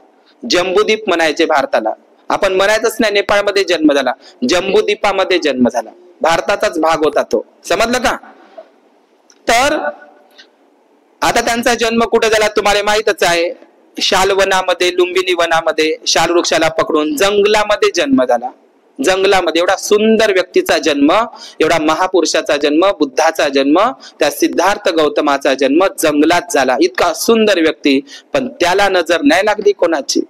जम्बूद्वीप म्हणायचे भारताला, आपण म्हणायचंच नाही नेपाळमध्ये जन्म झाला, जम्बूद्वीपामध्ये जन्म झाला, भारताचाच भाग होता तो. समजलं का? तर आता त्यांचा जन्म कुठे झाला तुम्हाला माहितच आहे. शालवनामध्ये, लुंबिनी वनामध्ये, शाल वृक्षाला पकडून जंगलामध्ये जन्म झाला. जंगलामध्ये एवढा सुंदर व्यक्तीचा जन्म, एवढा महापुरुषाचा जन्म, बुद्धाचा जन्म, त्या सिद्धार्थ गौतमाचा जन्म जंगलात झाला. इतका सुंदर व्यक्ती, पण त्याला नजर नाही लागली कोणाची.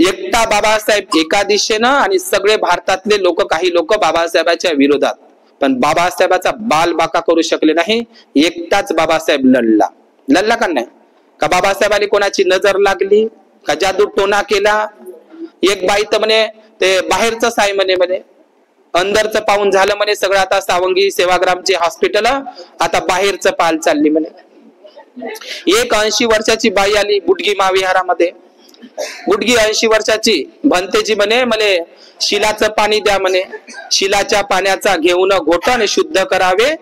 एकटा बाबासाहेब एका दिशेनं आणि सगळे भारतातले लोक, काही लोक बाबासाहेबाच्या विरोधात. पण बाबासाहेबाचा बाल बाका करू शकले नाही. एकटाच बाबासाहेब लढला. लढला का नाही? का बाबासाहेबांनी कोणाची नजर लागली? का जादू टोना केला? एक बाई तर म्हणे ते बाहेरच आहे म्हणे, अंदरचं पाहून झालं म्हणे सगळं. आता सावंगी सेवाग्रामचे हॉस्पिटल आता बाहेरचं पाल चालली म्हणे. एक 80 वर्षाची बाई आली बुडगी महाविहारामध्ये. बुडगी 80 वर्षाची, भंतेजी म्हणे मले शिलाचं पाणी द्या म्हणे. शिलाच्या पाण्याचा घेऊन घोटण शुद्ध करावे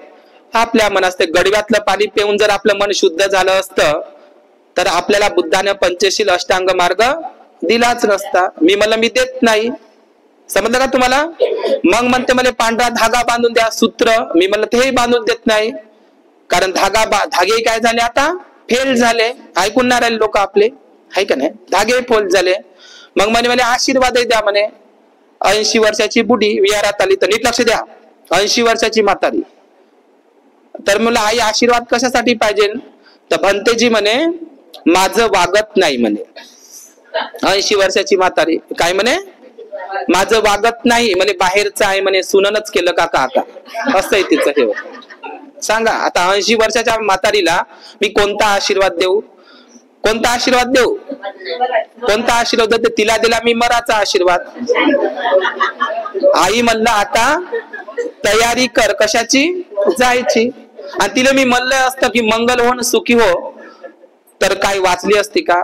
आपल्या मनात. ते गडव्यातलं पाणी पिऊन जर आपलं मन शुद्ध झालं असतं तर आपल्याला बुद्धाने पंचशील अष्टांग मार्ग दिलाच नसता. मी म्हणलं मी देत नाही. समजलं का तुम्हाला? मग म्हणते मला पांढरा धागा बांधून द्या, सूत्र. मी म्हणलं तेही बांधून देत नाही, कारण धागे काय झाले आता? फेल झाले. ऐकून नाही राहिले लोक आपले, आहे का नाही? धागे फेल झाले. मग म्हणे आशीर्वादही द्या म्हणे. 80 वर्षाची बुडी विहारात आली, तर नीट लक्ष द्या, 80 वर्षाची म्हातारी. तर मला आई आशीर्वाद कशासाठी पाहिजे? तर भंतेजी म्हणे माझं वागत नाही म्हणे. 80 वर्षाची म्हातारी काय म्हणे? माझं वागत नाही म्हणे, बाहेरचं आहे म्हणे, सुननच केलं का काका, असं आहे तिचं हे. सांगा आता 80 वर्षाच्या म्हातारीला मी कोणता आशीर्वाद देऊ? कोणता आशीर्वाद देऊ? कोणता आशीर्वाद देते? तिला दिला मी मराचा आशीर्वाद. आई म्हणलं आता तयारी कर, कशाची? जायची. आणि तिला मी म्हणलं असतं की मंगल हो सुखी हो, तर काय वाचली असती का?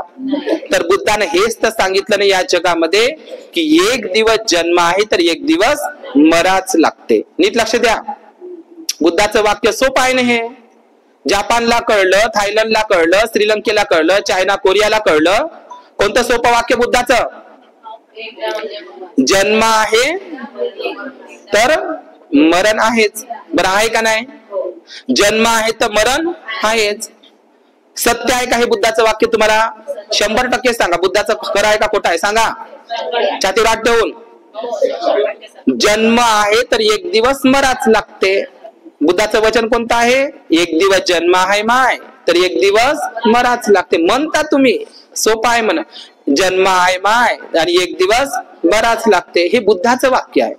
तर बुद्धाने हेच तर सांगितलं नाही या जगामध्ये की एक दिवस जन्म आहे तर एक दिवस मराच लागते. नीट लक्ष द्या, बुद्धाचं वाक्य सोपं आहे ना हे. जपानला कळलं, थायलंडला कळलं, श्रीलंकेला कळलं, चायना कोरियाला कळलं. कोणतं सोपं वाक्य बुद्धाचं? जन्म आहे तर मरण आहेच. बरं आहे का नाही? जन्म आहे तर मरण आहेच. सत्य आहे का हे बुद्धाचं वाक्य? तुम्हाला 100% सांगा, बुद्धाचं खरं आहे का खोटं आहे? सांगा छातीवर हात ठेवून. जन्म आहे तर एक दिवस मराच लागते. बुद्धाचं वचन कोणतं आहे? एक दिवस जन्म आहे माय तर एक दिवस मराच लागते. म्हणता तुम्ही सोपं आहे म्हणा, जन्म आहे माय आणि एक दिवस मराच लागते, हे बुद्धाचं वाक्य आहे.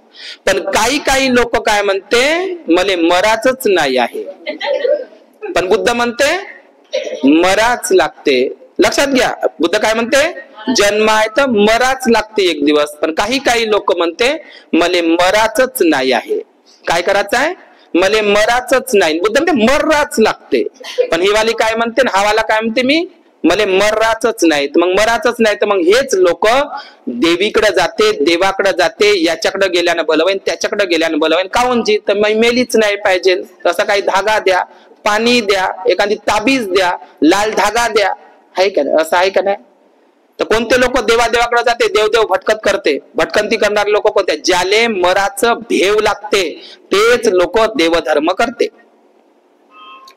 पण काही लोक काय म्हणते, मले मराच नाही आहे, पण बुद्ध म्हणते मराच लागते. लक्षात घ्या, बुद्ध काय म्हणते? जन्म आहे तर मराच लागते एक दिवस. पण काही लोक म्हणते मले मराच नाही आहे. काय करायचं आहे? मले मराच नाही. बुद्ध म्हणते मर्राच लागते. पण ही वाली काय म्हणते, हा वाला काय म्हणते, मी मले मर्राच नाही. मग मराच नाही तर मग हेच लोक देवीकडे जाते, देवाकडे जाते, याच्याकडे गेल्यानं बलवाईन, त्याच्याकडे गेल्यानं बलवाईन. काऊन जी? तर मग मेलीच नाही पाहिजे. तसा काही धागा द्या, पाणी द्या, एखादी ताबीज द्या, लाल धागा द्या, आहे का नाही? असं आहे का नाही? तर कोणते लोक देवादेवाकडे जाते, देवदेव भटकत करते. भटकंती करणारे लोक कोणते? ज्याले मराचं भेव लागते तेच लोक देवधर्म करते.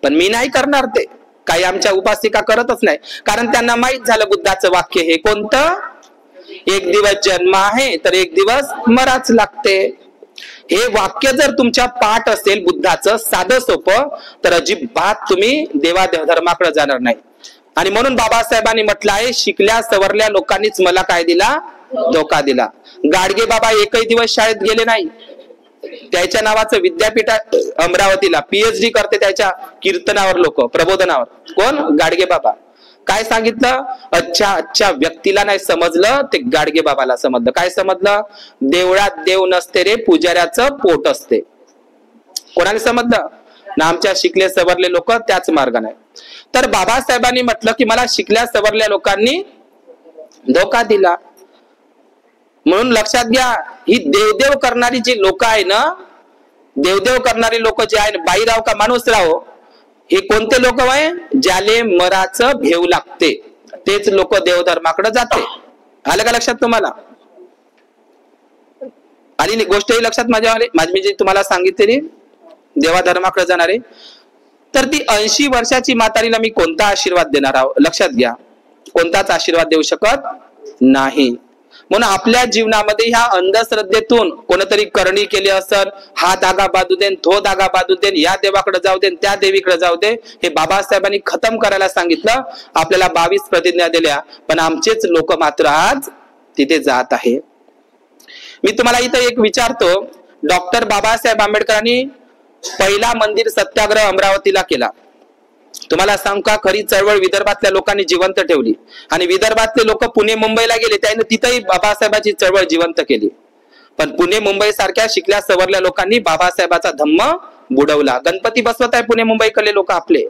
पण मी नाही करणार ते. काही आमच्या उपासिका करतच नाही, कारण त्यांना माहित झालं बुद्धाचं वाक्य हे कोणतं? एक दिवस जन्म आहे तर एक दिवस मराच लागते. हे वाक्य जर तुमच्या पाठ असेल बुद्धाचं साधं सोपं, तर अजिबात तुम्ही देवादेव धर्माकडे जाणार नाही. आणि म्हणून बाबासाहेबांनी म्हटलं आहे, शिकल्या सवरल्या लोकांनीच मला काय दिला? धोका दिला. गाडगे बाबा एकही दिवस शाळेत गेले नाही. त्याच्या नावाचं विद्यापीठ अमरावतीला, पीएचडी करते त्याच्या कीर्तनावर लोक, प्रबोधनावर. कोण? गाडगे बाबा. काय सांगितलं? अच्छा व्यक्तीला नाही समजलं, ते गाडगे बाबाला समजलं. काय समजलं? देवळात देव नसते रे, पुजाऱ्याचं पोट असते. कोणाला समजलं ना? आमच्या शिकले सवरले लोक त्याच मार्गाने. तर बाबासाहेबांनी म्हटलं की मला शिकल्या सवरल्या लोकांनी धोका दिला. म्हणून लक्षात घ्या, ही देवदेव करणारी जी लोक आहे ना, देवदेव करणारी लोक जे आहे, बाईराव का माणूसराव, हे कोणते लोक आहे? ज्याले मराचं भेव लागते तेच लोक देवधर्माकडे जाते. आलं का लक्षात तुम्हाला? आली गोष्टही लक्षात माझी जी तुम्हाला सांगितलेली देवाधर्माकडे जाणारे. तर ती 80 वर्षाची म्हातारीला मी कोणता आशीर्वाद देणार आहोत? लक्षात घ्या, कोणताच आशीर्वाद देऊ शकत नाही. म्हणून आपल्या जीवनामध्ये ह्या अंधश्रद्धेतून कोणतरी करणी केली असेल, हा धागा बांधू देन, तो धागा बांधू देन, या देवाकडे जाऊ देन, त्या देवीकडे जाऊ दे, हे बाबासाहेबांनी खतम करायला सांगितलं. आपल्याला 22 प्रतिज्ञा दिल्या, पण आमचेच लोक मात्र आज तिथे जात आहे. मी तुम्हाला इथं एक विचारतो, डॉक्टर बाबासाहेब आंबेडकरांनी पहिला मंदिर सत्याग्रह अमरावतीला केला. तुम्हाला सांगू का, खरी चळवळ विदर्भातल्या लोकांनी जिवंत ठेवली. आणि विदर्भातले लोक पुणे मुंबईला गेले, त्याने तिथेही बाबासाहेबांची चळवळ जिवंत केली. पण पुणे मुंबई सारख्या शिकल्या सवरल्या लोकांनी बाबासाहेबाचा धम्म बुडवला. गणपती बसवत आहे पुणे मुंबईकडले लोक आपले,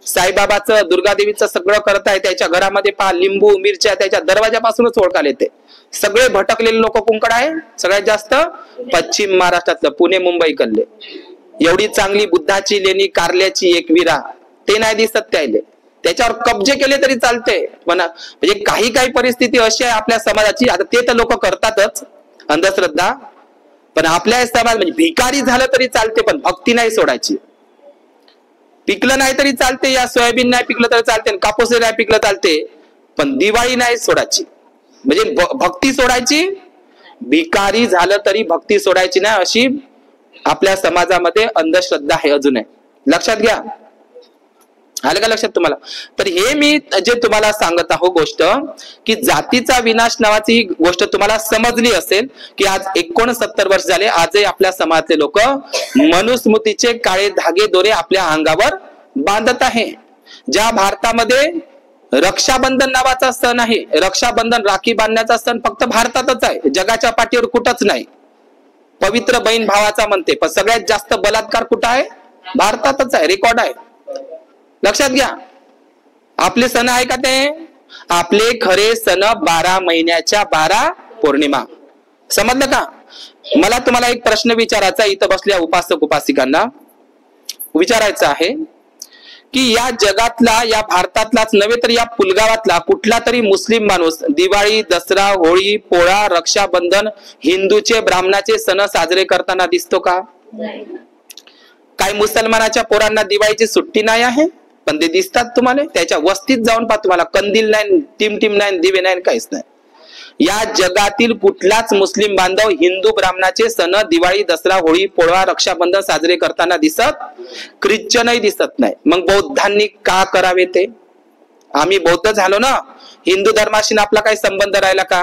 साईबाबाचं, दुर्गादेवीचं सगळं करत आहे. त्याच्या घरामध्ये पहा लिंबू मिरच्या त्याच्या दरवाजापासूनच ओळखायला येते. सगळे भटकलेले लोक कुंकड आहे सगळ्यात जास्त पश्चिम महाराष्ट्रातलं, पुणे मुंबई कडले. एवढी चांगली बुद्धाची लेणी, कारल्याची एक विरा, ते नाही दिसत त्याले. त्याच्यावर कब्जे केले तरी चालते. म्हणजे काही परिस्थिती अशी आहे आपल्या समाजाची, आता ते तर लोक करतातच अंधश्रद्धा, पण आपल्या समाज म्हणजे भिकारी झालं तरी चालते, पण भक्ती नाही सोडायची. पिकलं नाही तरी चालते, या सोयाबीन नाही पिकलं तरी चालते, कापूस नाही पिकलं चालते, पण दिवाळी नाही सोडायची. म्हणजे भक्ती सोडायची, भिकारी झालं तरी भक्ती सोडायची नाही, अशी आपल्या समाजामध्ये अंधश्रद्धा आहे अजून आहे. लक्षात घ्या. आलं का लक्षात तुम्हाला? तर हे मी जे तुम्हाला सांगत आहो गोष्ट, की जातीचा विनाश नावाची ही गोष्ट तुम्हाला समजली असेल, की आज 69 वर्ष झाले, आजही आपल्या समाजातले लोक मनुस्मृतीचे काळे धागे दोरे आपल्या अंगावर बांधत आहे. ज्या भारतामध्ये रक्षाबंधन नावाचा सण आहे, रक्षाबंधन राखी बांधण्याचा सण फक्त भारतातच आहे, जगाच्या पाठीवर कुठंच नाही. पवित्र बहीण भावाचा म्हणते, पण सगळ्यात जास्त बलात्कार कुठं आहे? भारतातच आहे, रेकॉर्ड आहे. लक्षात घ्या. आपले सण आहे का ते? आपले खरे सण 12 महिन्याच्या 12 पौर्णिमा. समजलं का? मला तुम्हाला एक प्रश्न विचारायचा, इथं बसल्या उपासक उपासिकांना विचारायचं आहे की या जगातला, या भारतातलाच नव्हे तर या पुलगावातला कुठला तरी मुस्लिम माणूस दिवाळी, दसरा, होळी, पोळा, रक्षाबंधन, हिंदूचे ब्राह्मणाचे सण साजरे करताना दिसतो का? काय मुसलमानाच्या पोरांना दिवाळीची सुट्टी नाही आहे, पण ते दिसतात तुम्हाला. त्याच्या वस्तीत जाऊन पहा, तुम्हाला कंदील नाही, टिमटिम नाही, दिवे नाही, काहीच नाही. या जगातील कुठलाच मुस्लिम बांधव हिंदू ब्राह्मणाचे सण दिवाळी, दसरा, होळी, पोळा, रक्षाबंधन साजरे करताना दिसत, ख्रिश्चनही दिसत नाही. मग बौद्धांनी का करावे ते? आम्ही बौद्ध झालो ना, हिंदू धर्माशी आपला काही संबंध राहिला का?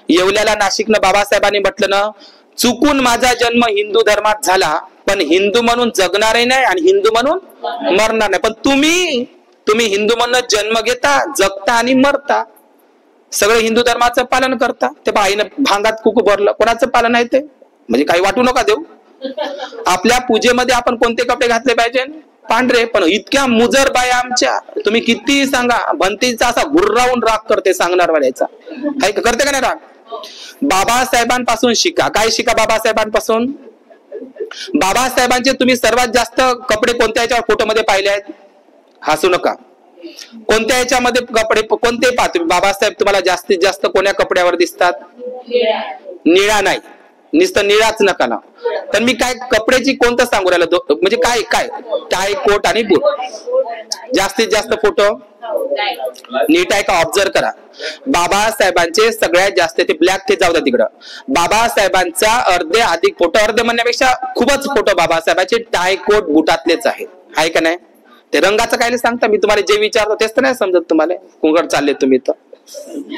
येवल्याला नाशिकनं बाबासाहेबांनी म्हटलं ना, चुकून माझा जन्म हिंदू धर्मात झाला, पण हिंदू म्हणून जगणारही नाही आणि हिंदू म्हणून मरणार नाही. पण तुम्ही हिंदू म्हणून जन्म घेता, जगता आणि मरता, सगळं हिंदू धर्माचं पालन करता. ते आईनं भांगात कुकू भरलं, कोणाचं पालन आहे ते? म्हणजे काही वाटू नका देऊ. आपल्या पूजेमध्ये आपण कोणते कपडे घातले पाहिजे? पांढरे. पण इतक्या मुजर बाया आमच्या, तुम्ही किती सांगा, भंतीचा असा गुर्रावून राग करते सांगणार वाल्याचा. करते का नाही राग? बाबासाहेबांपासून शिका. काय शिका बाबासाहेबांपासून? बाबासाहेबांचे तुम्ही सर्वात जास्त कपडे कोणत्या याच्यावर फोटोमध्ये पाहिले आहेत? हसू नका. कोणत्या याच्यामध्ये कपडे कोणते पहा तुम्ही? बाबासाहेब तुम्हाला जास्तीत जास्त कोण्या कपड्यावर दिसतात? निळा नाही, नुसतं निळाच नका ना. तर मी काय कपड्याची कोणतं सांगू राहिलो? म्हणजे काय काय टाय, कोट आणि बूट. जास्तीत जास्त फोटो नीट आहे का? ऑब्झर्व करा. बाबासाहेबांचे सगळ्यात जास्त, ते ब्लॅक ते जाऊ द्या तिकडं, बाबासाहेबांचा अर्धे अधिक फोटो, अर्धे म्हणण्यापेक्षा खूपच फोटो बाबासाहेबांचे टाय, कोट, बुटातलेच आहेत. आहे का नाही? ते रंगाचं काय सांगता? मी तुम्हाला जे विचारतो तेच तर नाही समजत तुम्हाला. कुंकड चालले तुम्ही तर,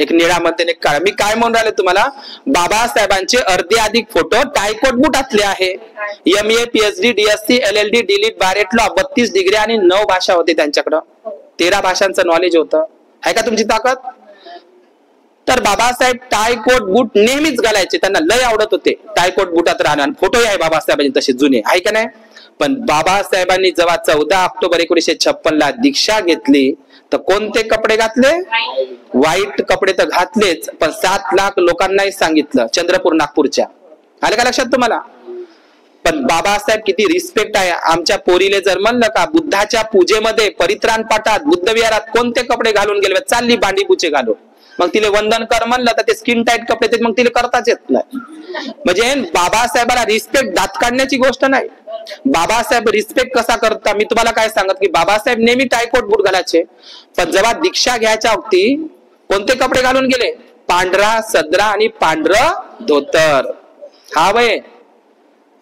एक निळा म्हणते, एक काळा. मी काय म्हणून राहिले तुम्हाला? बाबासाहेबांचे अर्धे अधिक फोटो टायकोट बुटातले आहे. MA, PhD, DSc, LLD, DLitt, bar at law, 32 degree आणि 9 भाषा होते त्यांच्याकडं. 13 भाषांचं नॉलेज होतं. आहे का तुमची ताकद? तर बाबासाहेब टायकोट बूट नेहमीच घालायचे, त्यांना लय आवडत होते टायकोट बुटात राहणार. फोटोही आहे बाबासाहेबांचे तसे जुने. आहे का नाही? पण बाबासाहेबांनी जेव्हा 14 ऑक्टोबर 1956 दीक्षा घेतली तर कोणते कपडे घातले? व्हाईट कपडे तर घातलेच, पण 7 लाख लोकांनाही सांगितलं, चंद्रपूर, नागपूरच्या. आलं का लक्षात तुम्हाला? पण बाबासाहेब किती रिस्पेक्ट आहे. आमच्या पोरीले जर म्हणलं का बुद्धाच्या पूजेमध्ये परित्राण पाठात बुद्ध विहारात कोणते कपडे घालून गेले, चालली बांडीपुचे घालून, मग तिले वंदन कर म्हणलं तर ते स्किन टाईट कपडे ते मग तिला करताच येत नाही. म्हणजे बाबासाहेबाला रिस्पेक्ट दात काढण्याची गोष्ट नाही. बाबासाहेब रिस्पेक्ट कसा करता मी तुम्हाला काय सांगत की बाबासाहेब नेहमी टायकोट बूट घालायचे, पण जेव्हा दीक्षा घ्यायच्या वक्ती कोणते कपडे घालून गेले? पांढरा सदरा आणि पांढरं धोतर. हा वय.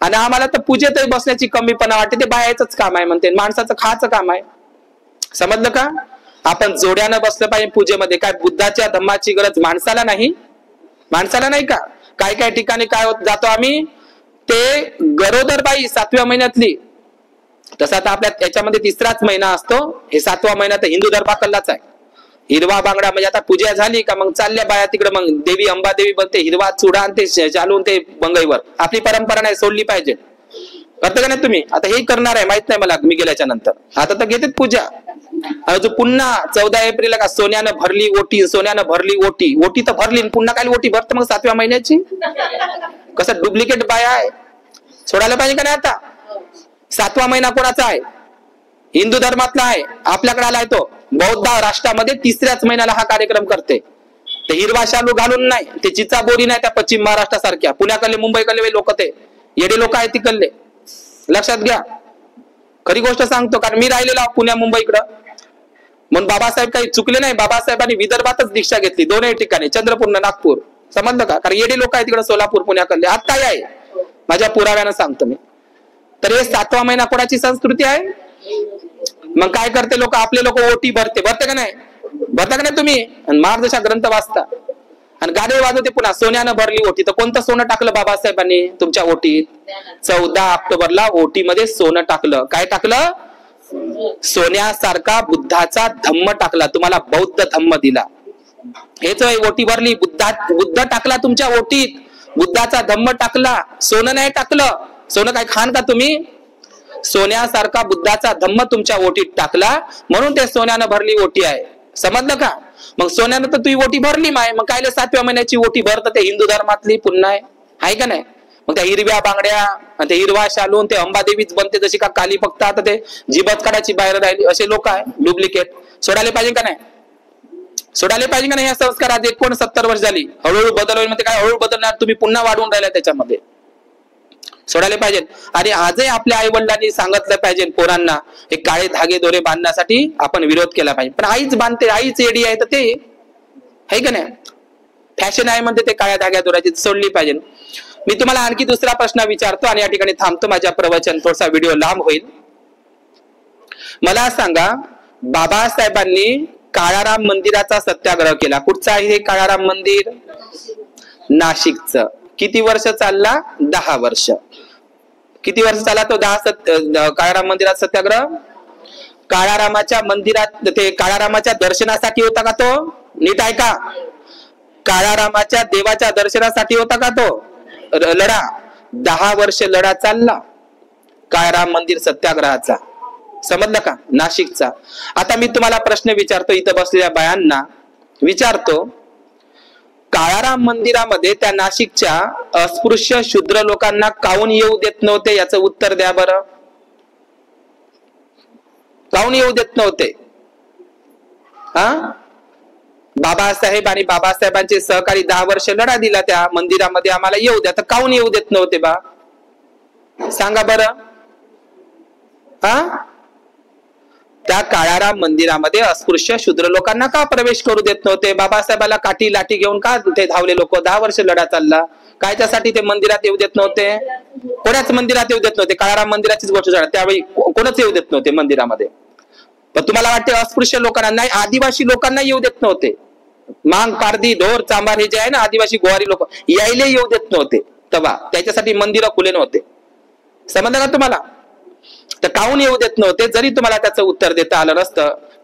आणि आम्हाला तर पूजेतही बसण्याची कमीपणा वाटते, ते बायाचंच काम आहे म्हणते, माणसाचं खायचं काम आहे. समजलं का? आपण जोड्यानं बसलं पाहिजे पूजेमध्ये. काय बुद्धाच्या धम्माची गरज माणसाला नाही? माणसाला नाही का? काय काय ठिकाणी काय होत जातो आम्ही, ते गरोदर बाई 7व्या महिन्यातली, तसा तर आपल्या याच्यामध्ये 3राच महिना असतो, हे 7वा महिना तर हिंदू धर्माकडलाच आहे. हिरवा बांगडा म्हणजे आता पूजा झाली का मग चालल्या बाया तिकडे, मग देवी अंबादेवी बनते, हिरवा चुडा आणि ते चालून ते बंगईवर. आपली परंपरा नाही, सोडली पाहिजे. करते का नाही तुम्ही? आता हे करणार आहे माहित नाही मला, मी गेल्याच्या नंतर. आता तर घेतात पूजा. अजून पुन्हा 14 एप्रिल का सोन्यानं भरली ओटी, सोन्यानं भरली ओटी. ओटी तर भरली, पुन्हा काय ओटी भरते मग 7व्या महिन्याची? कसं डुप्लिकेट बाया आहे? सोडायला पाहिजे का नाही? आता 7वा महिना कोणाचा आहे? हिंदू धर्मातला आहे. आपल्याकडे आलाय तो बौद्ध राष्ट्रामध्ये 3ऱ्याच महिन्याला हा कार्यक्रम करते. ते हिरवा शालू घालून नाही, ते चिचा बोरी नाही त्या पश्चिम महाराष्ट्रासारख्या. पुण्याकडले मुंबईकडले लोक, ते येडे लोक आहेत तिकडले. लक्षात घ्या, खरी गोष्ट सांगतो, कारण मी राहिलेलो पुण्या मुंबईकडं. म्हणून बाबासाहेब काही चुकले नाही. बाबासाहेबांनी विदर्भातच दीक्षा घेतली, दोनही ठिकाणी, चंद्रपूर, नागपूर. समजलं का? कारण येडे लोक आहेत तिकडे सोलापूर, पुण्याकडले. आता काय आहे माझ्या पुराव्यानं सांगतो मी. तर हे 7वा महिना कोणाची संस्कृती आहे? मग काय करते लोक? आपले लोक ओटी भरते का नाही? भरता का नाही तुम्ही? मार्गदर्शक ग्रंथ वाचता आणि गाणे वाजवते. पुन्हा सोन्यानं भरली ओटी. तर कोणतं सोनं टाकलं बाबासाहेबांनी तुमच्या ओटीत? 14 ऑक्टोबरला ओटीमध्ये सोनं टाकलं. काय टाकलं? सोन्यासारखा बुद्धाचा धम्म टाकला. तुम्हाला बौद्ध धम्म दिला. हेच ओटी भरली, बुद्ध टाकला तुमच्या ओटीत, बुद्धाचा धम्म टाकला, सोनं नाही टाकलं. सोनं काय खान का तुम्ही? सोन्यासारखा बुद्धाचा धम्म तुमच्या ओटीत टाकला म्हणून ते सोन्यानं भरली ओटी आहे. समजलं का? मग सोन्यानं तर तुझी ओटी भरली माय, मग कायले 7व्या महिन्याची ओटी भरत ते हिंदू धर्मातली पुन्हा आहे का नाही? मग त्या हिरव्या बांगड्या आणि ते हिरवा शालून ते अंबादेवीच बनते जशी का काली फक्त आता ते जिबत काढायची बाहेर राहिली असे लोक आहे डुप्लिकेट. सोडायला पाहिजे का नाही? सोडायला पाहिजे का नाही? या संस्कारात 69 वर्ष झाली, हळूहळू बदल होईल म्हणजे काय? हळूहळू बदलणार, तुम्ही पुन्हा वाढवून राहिला त्याच्यामध्ये. सोडायला पाहिजे. आणि आजही आपल्या आई वडिलांनी सांगितलं पाहिजे पोरांना हे काळे धागे दोरे बांधण्यासाठी आपण विरोध केला पाहिजे. पण आईच बांधते, आईच एडी आहे तर ते आहे का नाही? फॅशन आहे म्हणते ते काळ्या धाग्या दोऱ्याची, सोडली पाहिजे. मी तुम्हाला आणखी दुसरा प्रश्न विचारतो आणि या ठिकाणी थांबतो. माझ्या प्रवचन थोडासा व्हिडिओ लांब होईल. मला सांगा, बाबासाहेबांनी काळाराम मंदिराचा सत्याग्रह केला. कुठचा आहे हे काळाराम मंदिर? नाशिकचं. किती वर्ष चालला? 10 वर्ष. किती वर्ष चालला तो काळाराम मंदिरात सत्याग्रह? काळारामाच्या मंदिरात ते काळारामाच्या दर्शनासाठी होता का तो? नीट आहे का? काळारामाच्या देवाच्या दर्शनासाठी होता का तो लढा? 10 वर्ष लढा चालला काळाराम मंदिर सत्याग्रहाचा. समजलं का? नाशिकचा. आता मी तुम्हाला प्रश्न विचारतो, इथं बसलेल्या बायांना विचारतो, काळाराम मंदिरामध्ये त्या नाशिकच्या अस्पृश्य शूद्र लोकांना काऊन येऊ देत नव्हते? याचं उत्तर द्या बरं. काऊन येऊ देत नव्हते? बाबासाहेब आणि बाबासाहेबांचे सहकारी 10 वर्ष लढा दिला त्या मंदिरामध्ये, आम्हाला येऊ द्या, तर काऊन येऊ देत नव्हते बा? सांगा बरं. त्या काळाराम मंदिरामध्ये अस्पृश्य शूद्र लोकांना का प्रवेश करू देत नव्हते? बाबासाहेबाला काठी लाठी घेऊन का ते धावले लोक? 10 वर्ष लढा चालला. कायच्यासाठी ते मंदिरात येऊ देत नव्हते? कोणाच मंदिरात येऊ देत नव्हते? काळाराम मंदिराचीच गोष्ट झाली, त्यावेळी कोणच येऊ देत नव्हते मंदिरामध्ये. पण तुम्हाला वाटते अस्पृश्य लोकांना नाही, आदिवासी लोकांना येऊ देत नव्हते. मांग, पारधी, ढोर, चांभार हे जे आहे ना आदिवासी गोवारी लोक, यायले येऊ देत नव्हते तेव्हा. त्याच्यासाठी मंदिरं खुले नव्हते. समजलं का तुम्हाला? तर काऊन येऊ देत नव्हते? जरी तुम्हाला त्याचं उत्तर देता आलं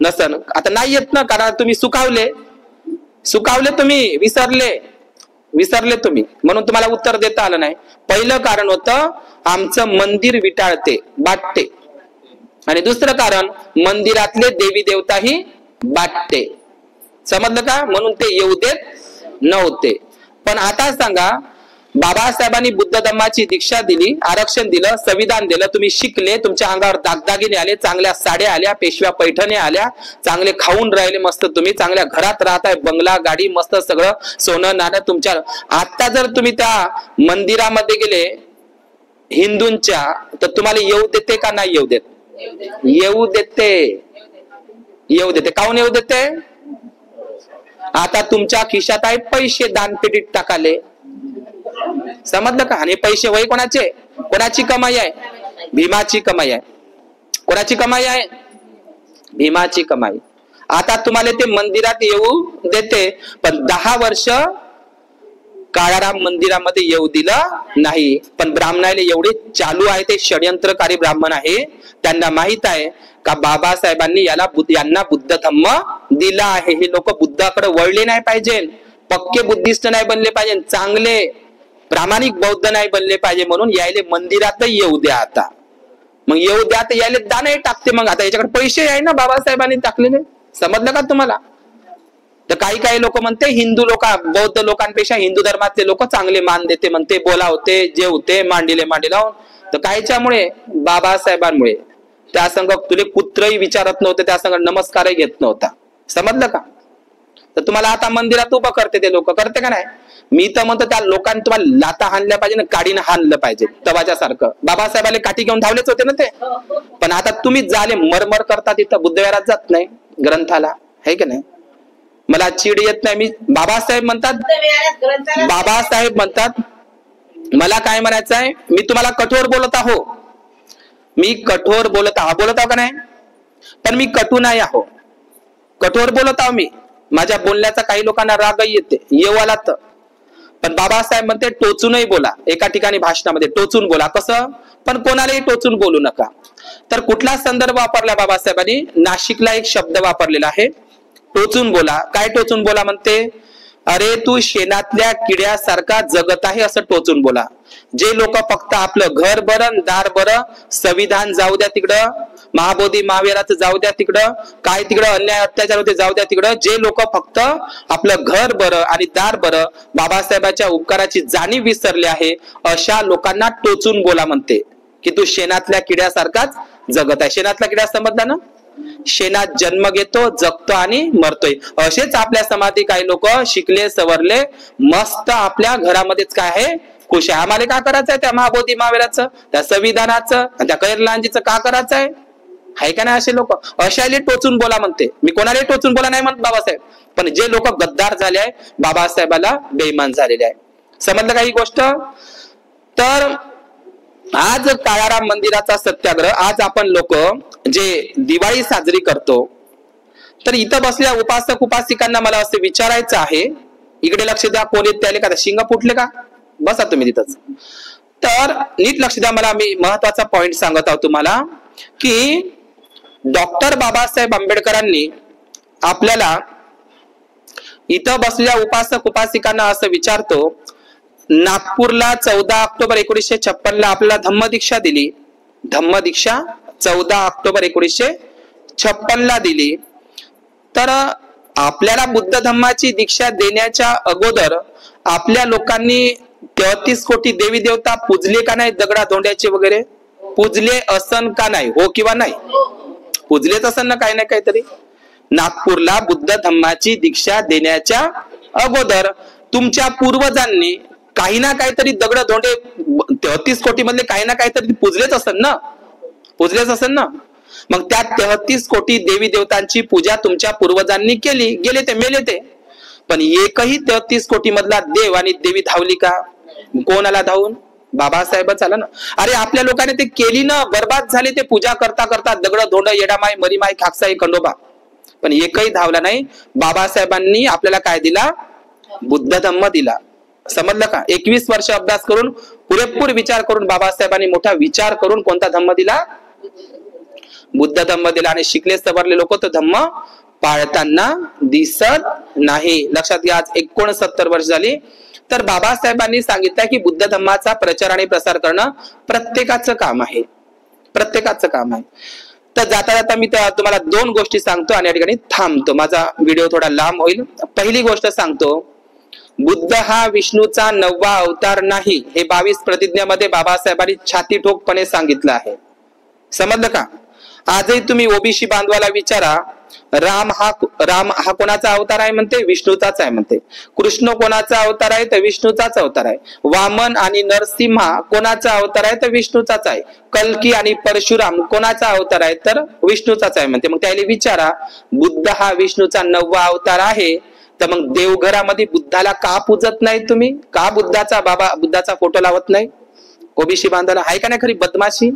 नसन, आता नाही येत ना, कारण तुम्ही सुकावले तुम्ही, विसरले तुम्ही, म्हणून तुम्हाला उत्तर देता आलं नाही. पहिलं कारण होतं आमचं मंदिर विटाळते, बाटते. आणि दुसरं कारण मंदिरातले देवी देवताही बाटते. समजलं का? म्हणून ते येऊ देत नव्हते. पण आता सांगा, बाबासाहेबांनी बुद्ध धम्माची दीक्षा दिली, आरक्षण दिलं, संविधान दिलं, तुम्ही शिकले, तुमच्या अंगावर दागदागिने आले, चांगल्या साड्या आल्या, पेशव्या पैठणी आल्या, चांगले खाऊन राहिले मस्त, तुम्ही चांगल्या घरात राहताय, बंगला गाडी मस्त सगळं सोनं नाणं तुमच्या. आता जर तुम्ही त्या मंदिरामध्ये गेले हिंदूंच्या, तर तुम्हाला येऊ देते का नाही येऊ देत? येऊ देते. येऊ देते. काऊन येऊ देते? आता तुमच्या खिशात आहे पैसे, दानपेटीत टाकाले. समजलं का? आणि पैसे वय कोणाचे? कोणाची कमाई आहे? भीमाची कमाई आहे. कोणाची कमाई आहे? भीमाची कमाई. आता तुम्हाला ते मंदिरात येऊ देते, पण 10 वर्ष काळाराम मंदिरामध्ये येऊ दिलं नाही. पण ब्राह्मणाले एवढे चालू आहे, ते षड्यंत्रकारी ब्राह्मण आहे, त्यांना माहित आहे का बाबासाहेबांनी यांना बुद्ध धम्म दिला आहे. हे लोक बुद्धाकडे वळले नाही पाहिजे, पक्के बुद्धिस्ट नाही बनले पाहिजे, चांगले प्रामाणिक बौद्ध नाही बनले पाहिजे, म्हणून यायले मंदिरातही येऊ द्या. आता मग येऊ द्या तर यायले दानही टाकते. मग आता याच्याकडे पैसे आहे ना बाबासाहेबांनी टाकलेले. समजलं का तुम्हाला? तर काही लोक म्हणते हिंदू लोक बौद्ध लोकांपेक्षा हिंदू धर्मातले लोक चांगले मान देते म्हणते, बोलावते, जेवते, मांडी लावून. तर कायच्यामुळे? बाबासाहेबांमुळे. त्या संघ तुले कुत्रही विचारत नव्हते, त्या संघ नमस्कारही घेत नव्हता. समजलं का? तर तुम्हाला आता मंदिरात उभं करते ते लोक, करते का नाही? मी तर म्हणतो त्या लोकांनी तुम्हाला लाता हाणल्या पाहिजे ना, काडीनं हाणलं पाहिजे तवाच्या सारखं. बाबासाहेबांनी काठी घेऊन धावलेच होते ना ते. पण आता तुम्ही झाले मरमर करता तिथं, बुद्धविहारात जात नाही ग्रंथाला, है की नाही? मला चीड येत नाही. मी बाबासाहेब म्हणतात मला काय म्हणायचं आहे, मी तुम्हाला कठोर बोलत आहो, मी कठोर बोलत आहो का नाही? पण मी कटू नाही आहो, कठोर बोलत आहो मी. माझ्या बोलण्याचा काही लोकांना रागही येते, येवाला तर. पण बाबासाहेब म्हणते टोचूनही बोला. एका ठिकाणी भाषणामध्ये टोचून बोला. कसं? पण कोणालाही टोचून बोलू नका. तर कुठला संदर्भ वापरला बाबासाहेबांनी? नाशिकला एक शब्द वापरलेला आहे, टोचून बोला. काय टोचून बोला म्हणते? अरे तू शेणातल्या किड्यासारखा जगत आहे असं टोचून बोला. जे लोक फक्त आपलं घर बरं दार बरं, संविधान जाऊ द्या तिकडं, महाबोधी महावीराचं जाऊ द्या तिकडं, काय तिकडं अन्याय अत्याचार होते जाऊ द्या तिकडं, जे लोक फक्त आपलं घर बरं आणि दार बरं, बाबासाहेबांच्या उपकाराची जाणीव विसरले आहे, अशा लोकांना टोचून बोला म्हणते की तू शेणातल्या किड्यासारखाच जगत आहे. शेणातला किडा समजला ना? शेणात जन्म घेतो, जगतो आणि मरतोय. असेच आपल्या समाधी काही लोक शिकले सवरले मस्त आपल्या घरामध्येच काय आहे खुश आहे. आम्हाला का करायचंय त्या महाबोधी महावीराचं, त्या संविधानाचं, त्या कैरलांजीचं का करायचं आहे का नाही? असे लोक अशाले टोचून बोला म्हणते. मी कोणालाही टोचून बोला नाही म्हणत बाबासाहेब, पण जे लोक गद्दार झाले आहे, बाबासाहेबाला बेईमान झालेले आहे. समजलं काही गोष्ट? तर आज काळाराम मंदिराचा सत्याग्रह, आज आपण लोक जे दिवाळी साजरी करतो, तर इथं बसल्या उपासक उपासिकांना मला असे विचारायचं आहे, इकडे लक्ष द्या, कोण येत त्याले का शिंग फुटले का? बसा तुम्ही तिथंच. तर नीट लक्ष द्या, मला मी महत्वाचा पॉइंट सांगत आहोत तुम्हाला की डॉक्टर बाबासाहेब आंबेडकरांनी आपल्याला इथं बसलेल्या उपासक उपासिकांना असं विचारतो, नागपूरला 14 ऑक्टोबर 1956 ला आपल्याला धम्मदीक्षा दिली. धम्मदीक्षा 14 ऑक्टोबर 1956 ला दिली. तर आपल्याला बुद्ध धम्माची दीक्षा देण्याच्या अगोदर आपल्या लोकांनी 33 कोटी देवी देवता पूजले का नाही? दगडा धोंड्याचे वगैरे पूजले असन का नाही? हो किंवा नाही? पूजलेच असन ना काही ना काहीतरी. नागपूरला बुद्ध धम्माची दीक्षा देण्याच्या अगोदर तुमच्या पूर्वजांनी काही ना काहीतरी दगड धोंडे 33 कोटी मधले काही ना काहीतरी पूजलेच असेल ना? पूजलेच असेल ना? मग त्या 33 कोटी देवी देवतांची पूजा तुमच्या पूर्वजांनी केली, गेले ते मेले ते, पण एकही 33 कोटी मधला देव आणि देवी धावली का? कोण आला धावून? बाबासाहेबच आला ना. अरे आपल्या लोकांनी ते केली ना, बर्बाद झाले ते पूजा करता करता, दगड धोंड येडामाय मरीमाय खाकसाई खंडोबा, पण एकही धावला नाही. बाबासाहेबांनी आपल्याला काय दिला? बुद्ध धम्म दिला. समजलं का? 21 वर्ष अभ्यास करून, पुरेपूर विचार करून बाबासाहेबांनी मोठा विचार करून कोणता धम्म दिला? बुद्ध धम्म दिला. आणि शिकले सवरले लोक तो धम्म पाळताना दिसत नाही. लक्षात घ्या, आज 69 वर्ष झाली. तर बाबासाहेबांनी सांगितलं की बुद्ध धम्माचा प्रचार आणि प्रसार करणं प्रत्येकाचं काम आहे, प्रत्येकाचं काम आहे. तर जाता जाता मी तुम्हाला 2 गोष्टी सांगतो आणि या ठिकाणी थांबतो, माझा व्हिडिओ थोडा लांब होईल. पहिली गोष्ट सांगतो, बुद्ध हा विष्णूचा 9वा अवतार नाही, हे 22 प्रतिज्ञेमध्ये बाबासाहेबांनी छाती ठोकपणे सांगितलं आहे. समजलं का? आजही तुम्ही ओबीसी बांधवाला विचारा, राम हा कोणाचा अवतार आहे म्हणते? विष्णूचाच आहे म्हणते. कृष्ण कोणाचा अवतार आहे? तर विष्णूचाच अवतार आहे. वामन आणि नरसिंहा कोणाचा अवतार आहे? तर विष्णूचाच आहे. कल्की आणि परशुराम कोणाचा अवतार आहे? तर विष्णूचाच आहे म्हणते. मग त्याला विचारा, बुद्ध हा विष्णूचा 9वा अवतार आहे, तर मग देवघरामध्ये बुद्धाला का पूजत नाही तुम्ही? का बुद्धाचा फोटो लावत नाही? ओबीसी बांधायला आहे का नाही खरी बदमाशी?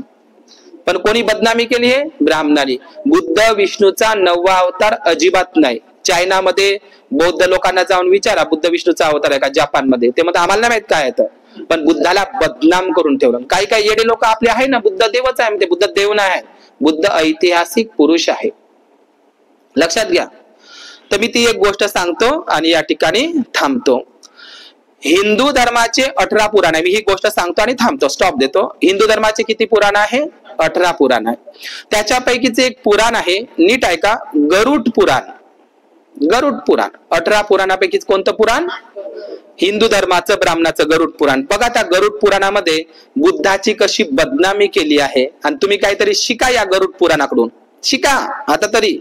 पण कोणी बदनामी केली आहे? ब्राह्मणांनी. बुद्ध विष्णूचा 9वा अवतार अजिबात नाही. चायनामध्ये बौद्ध लोकांना जाऊन विचारा, बुद्ध विष्णूचा अवतार आहे का? जपानमध्ये ते म्हणतात आम्हाला नाही माहित काय आहे, पण बुद्धाला बदनाम करून ठेवलं. काही काही येडे लोक आपले आहे ना, बुद्ध देवच आहे म्हणते. बुद्ध देव नाही आहे, बुद्ध ऐतिहासिक पुरुष आहे. लक्षात घ्या. तर मी ती एक गोष्ट सांगतो आणि या ठिकाणी थांबतो. हिंदू धर्माचे 18 पुराण आहे. मी ही गोष्ट सांगतो आणि थांबतो, स्टॉप देतो. हिंदू धर्माचे किती पुराण आहे? 18 पुराण आहे. त्याच्यापैकीचे एक पुराण आहे, नीट ऐका, गरुड पुराण. गरुड पुराण 18 पुराणापैकीच कोणतं पुराण? हिंदू धर्माचं ब्राह्मणाचं गरुड पुराण. बघा त्या गरुड पुराणामध्ये बुद्धाची कशी बदनामी केली आहे, आणि तुम्ही काहीतरी शिका या गरुड पुराणाकडून. शिका आता तरी.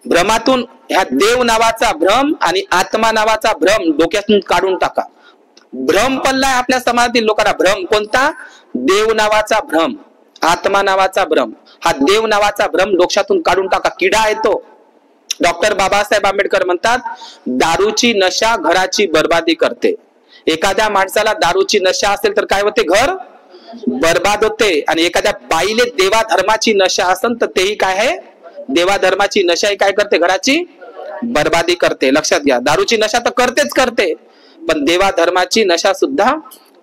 भ्रमातून ह्या देव नावाचा भ्रम आणि आत्मा नावाचा भ्रम डोक्यातून काढून टाका. भ्रम पडलाय आपल्या समाजातील लोकांना. भ्रम कोणता? देव नावाचा भ्रम, आत्मा नावाचा भ्रम. हा देव नावाचा भ्रम डोक्यातून काढून टाका. किडा आहे तो. डॉक्टर बाबासाहेब आंबेडकर म्हणतात, दारूची नशा घराची बर्बादी करते. एखाद्या माणसाला दारूची नशा असेल तर काय होते? घर बर्बाद होते. आणि एखाद्या बाईले देवा धर्माची नशा असेल तर तेही काय आहे? देवा धर्माची नशा काय करते? घराची बर्बादी करते. लक्षात घ्या. दारूची नशा तर करतेच करते, पण देवा धर्माची नशा सुद्धा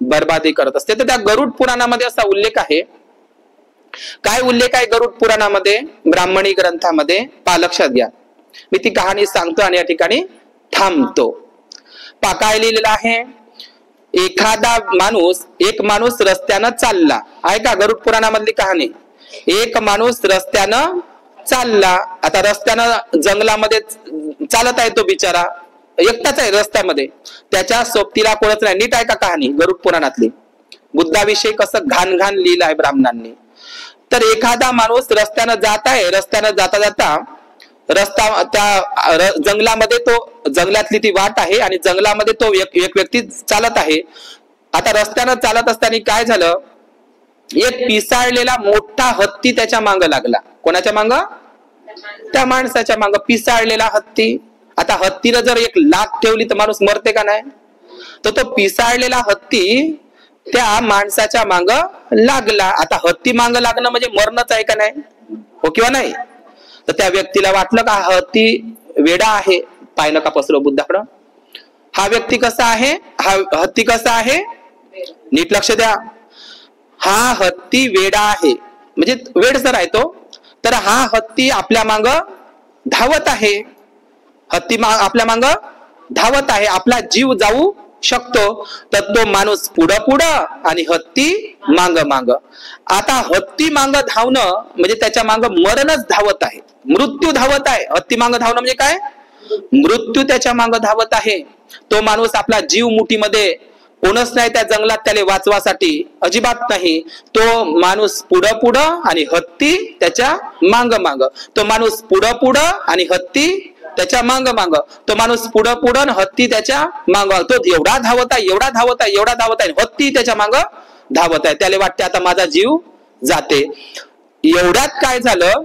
बर्बादी करत असते. तर त्या गरुड पुराणामध्ये असा उल्लेख आहे. काय उल्लेख आहे गरुड पुराणामध्ये? ब्राह्मणी ग्रंथामध्ये. लक्षात घ्या. मी ती कहाणी सांगतो आणि या ठिकाणी थांबतो. काय लिहिलेलं आहे, एखादा माणूस, एक माणूस रस्त्यानं चालला आहे का, गरुड पुराणामधली कहाणी. एक माणूस रस्त्यानं चालला, आता रस्त्यानं जंगलामध्ये चालत आहे तो बिचारा, एकटाच आहे रस्त्यामध्ये, त्याच्या सोबतीला कोणच नाही. नीट आहे का कहाणी गरुड पुराणातली, बुद्धाविषयी कसं घाण घाण लिहिलं आहे ब्राह्मणांनी. तर एखादा माणूस रस्त्यानं जात आहे, रस्त्यानं जाता जाता रस्ता त्या जंगलामध्ये, तो जंगलातली ती वाट आहे आणि जंगलामध्ये तो एक व्यक्ती चालत आहे. आता रस्त्यानं चालत असताना काय झालं, एक पिसाळलेला मोठा हत्ती त्याच्या मांग लागला. कोणाच्या मांग, त्या माणसाच्या मांग पिसाळलेला हत्ती. आता हत्तीला जर एक लाथ ठेवली तर माणूस मरते का नाही, तर तो पिसाळलेला हत्ती त्या माणसाच्या मांग लागला. आता हत्ती मांग लागणं म्हणजे मरणच आहे का नाही, हो किंवा नाही. तर त्या व्यक्तीला वाटलं का हत्ती वेडा आहे, पाय नका पसरव बुद्धाकडं, हा व्यक्ती कसा आहे, हा हत्ती कसा आहे, नीट लक्ष द्या. हा हत्ती वेडा आहे, म्हणजे वेडसर आहे तो. तर हा हत्ती आपल्या मांग धावत आहे, हत्ती आपल्या मांग धावत आहे, आपला जीव जाऊ शकतो. तर तो माणूस पुढं पुढं आणि हत्ती मांग मांग. आता हत्ती मांग धावणं म्हणजे त्याच्या मांग मरणच धावत आहे, मृत्यू धावत आहे. हत्ती मांग धावणं म्हणजे काय, मृत्यू त्याच्या मांग धावत आहे. तो माणूस आपला जीव मुठीमध्ये, कोणच नाही त्या जंगलात त्याला वाचवासाठी, अजिबात नाही. तो माणूस पुढं पुढं आणि हत्ती त्याच्या मांग मांग. तो माणूस पुढं पुढं आणि हत्ती त्याच्या मांग मांग. तो माणूस पुढं पुढं, हत्ती त्याच्या मांग. तो एवढा धावत आहे, एवढा धावत आहे, एवढा धावत आहे, हत्ती त्याच्या मांग धावत आहे. त्याला वाटते आता माझा जीव जाते. एवढ्यात काय झालं,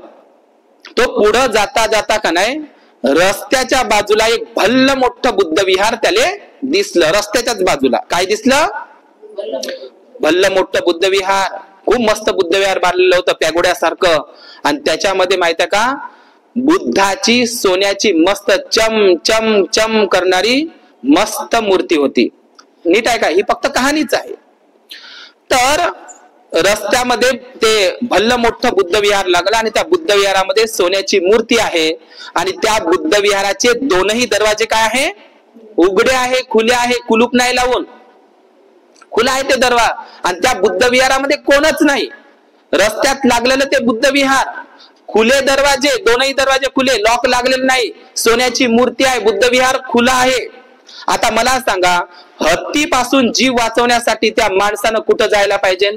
तो पुढं जाता जाता का नाही, रस्त्याच्या बाजूला एक भल्ल मोठं बुद्ध विहार त्याला दिसलं. रस्त्याच्याच बाजूला काय दिसलं, भल्ल मोठं बुद्ध विहार. खूप मस्त बुद्ध विहार बांधलेलं होतं पॅगोड्यासारखं. आणि त्याच्यामध्ये माहिती आहे का, बुद्धाची सोन्याची मस्त चम चम चम करणारी मस्त मूर्ती होती. नीट आहे का, ही फक्त कहाणीच आहे. तर रस्त्यामध्ये ते भल्ल मोठं बुद्ध विहार लागलं आणि त्या बुद्ध विहारामध्ये सोन्याची मूर्ती आहे. आणि त्या बुद्ध विहाराचे दोनही दरवाजे काय आहे, उघडे आहे, खुले आहे, कुलूप नाही लावून, खुला आहे ते दरवाजा. आणि त्या बुद्ध विहारामध्ये कोणच नाही. रस्त्यात लागलेलं ते बुद्ध विहार, खुले दरवाजे, दोनही दरवाजे खुले, लॉक लागलेले नाही, सोन्याची मूर्ती आहे, बुद्ध विहार खुला आहे. आता मला सांगा, हत्तीपासून जीव वाचवण्यासाठी त्या माणसानं कुठं जायला पाहिजे,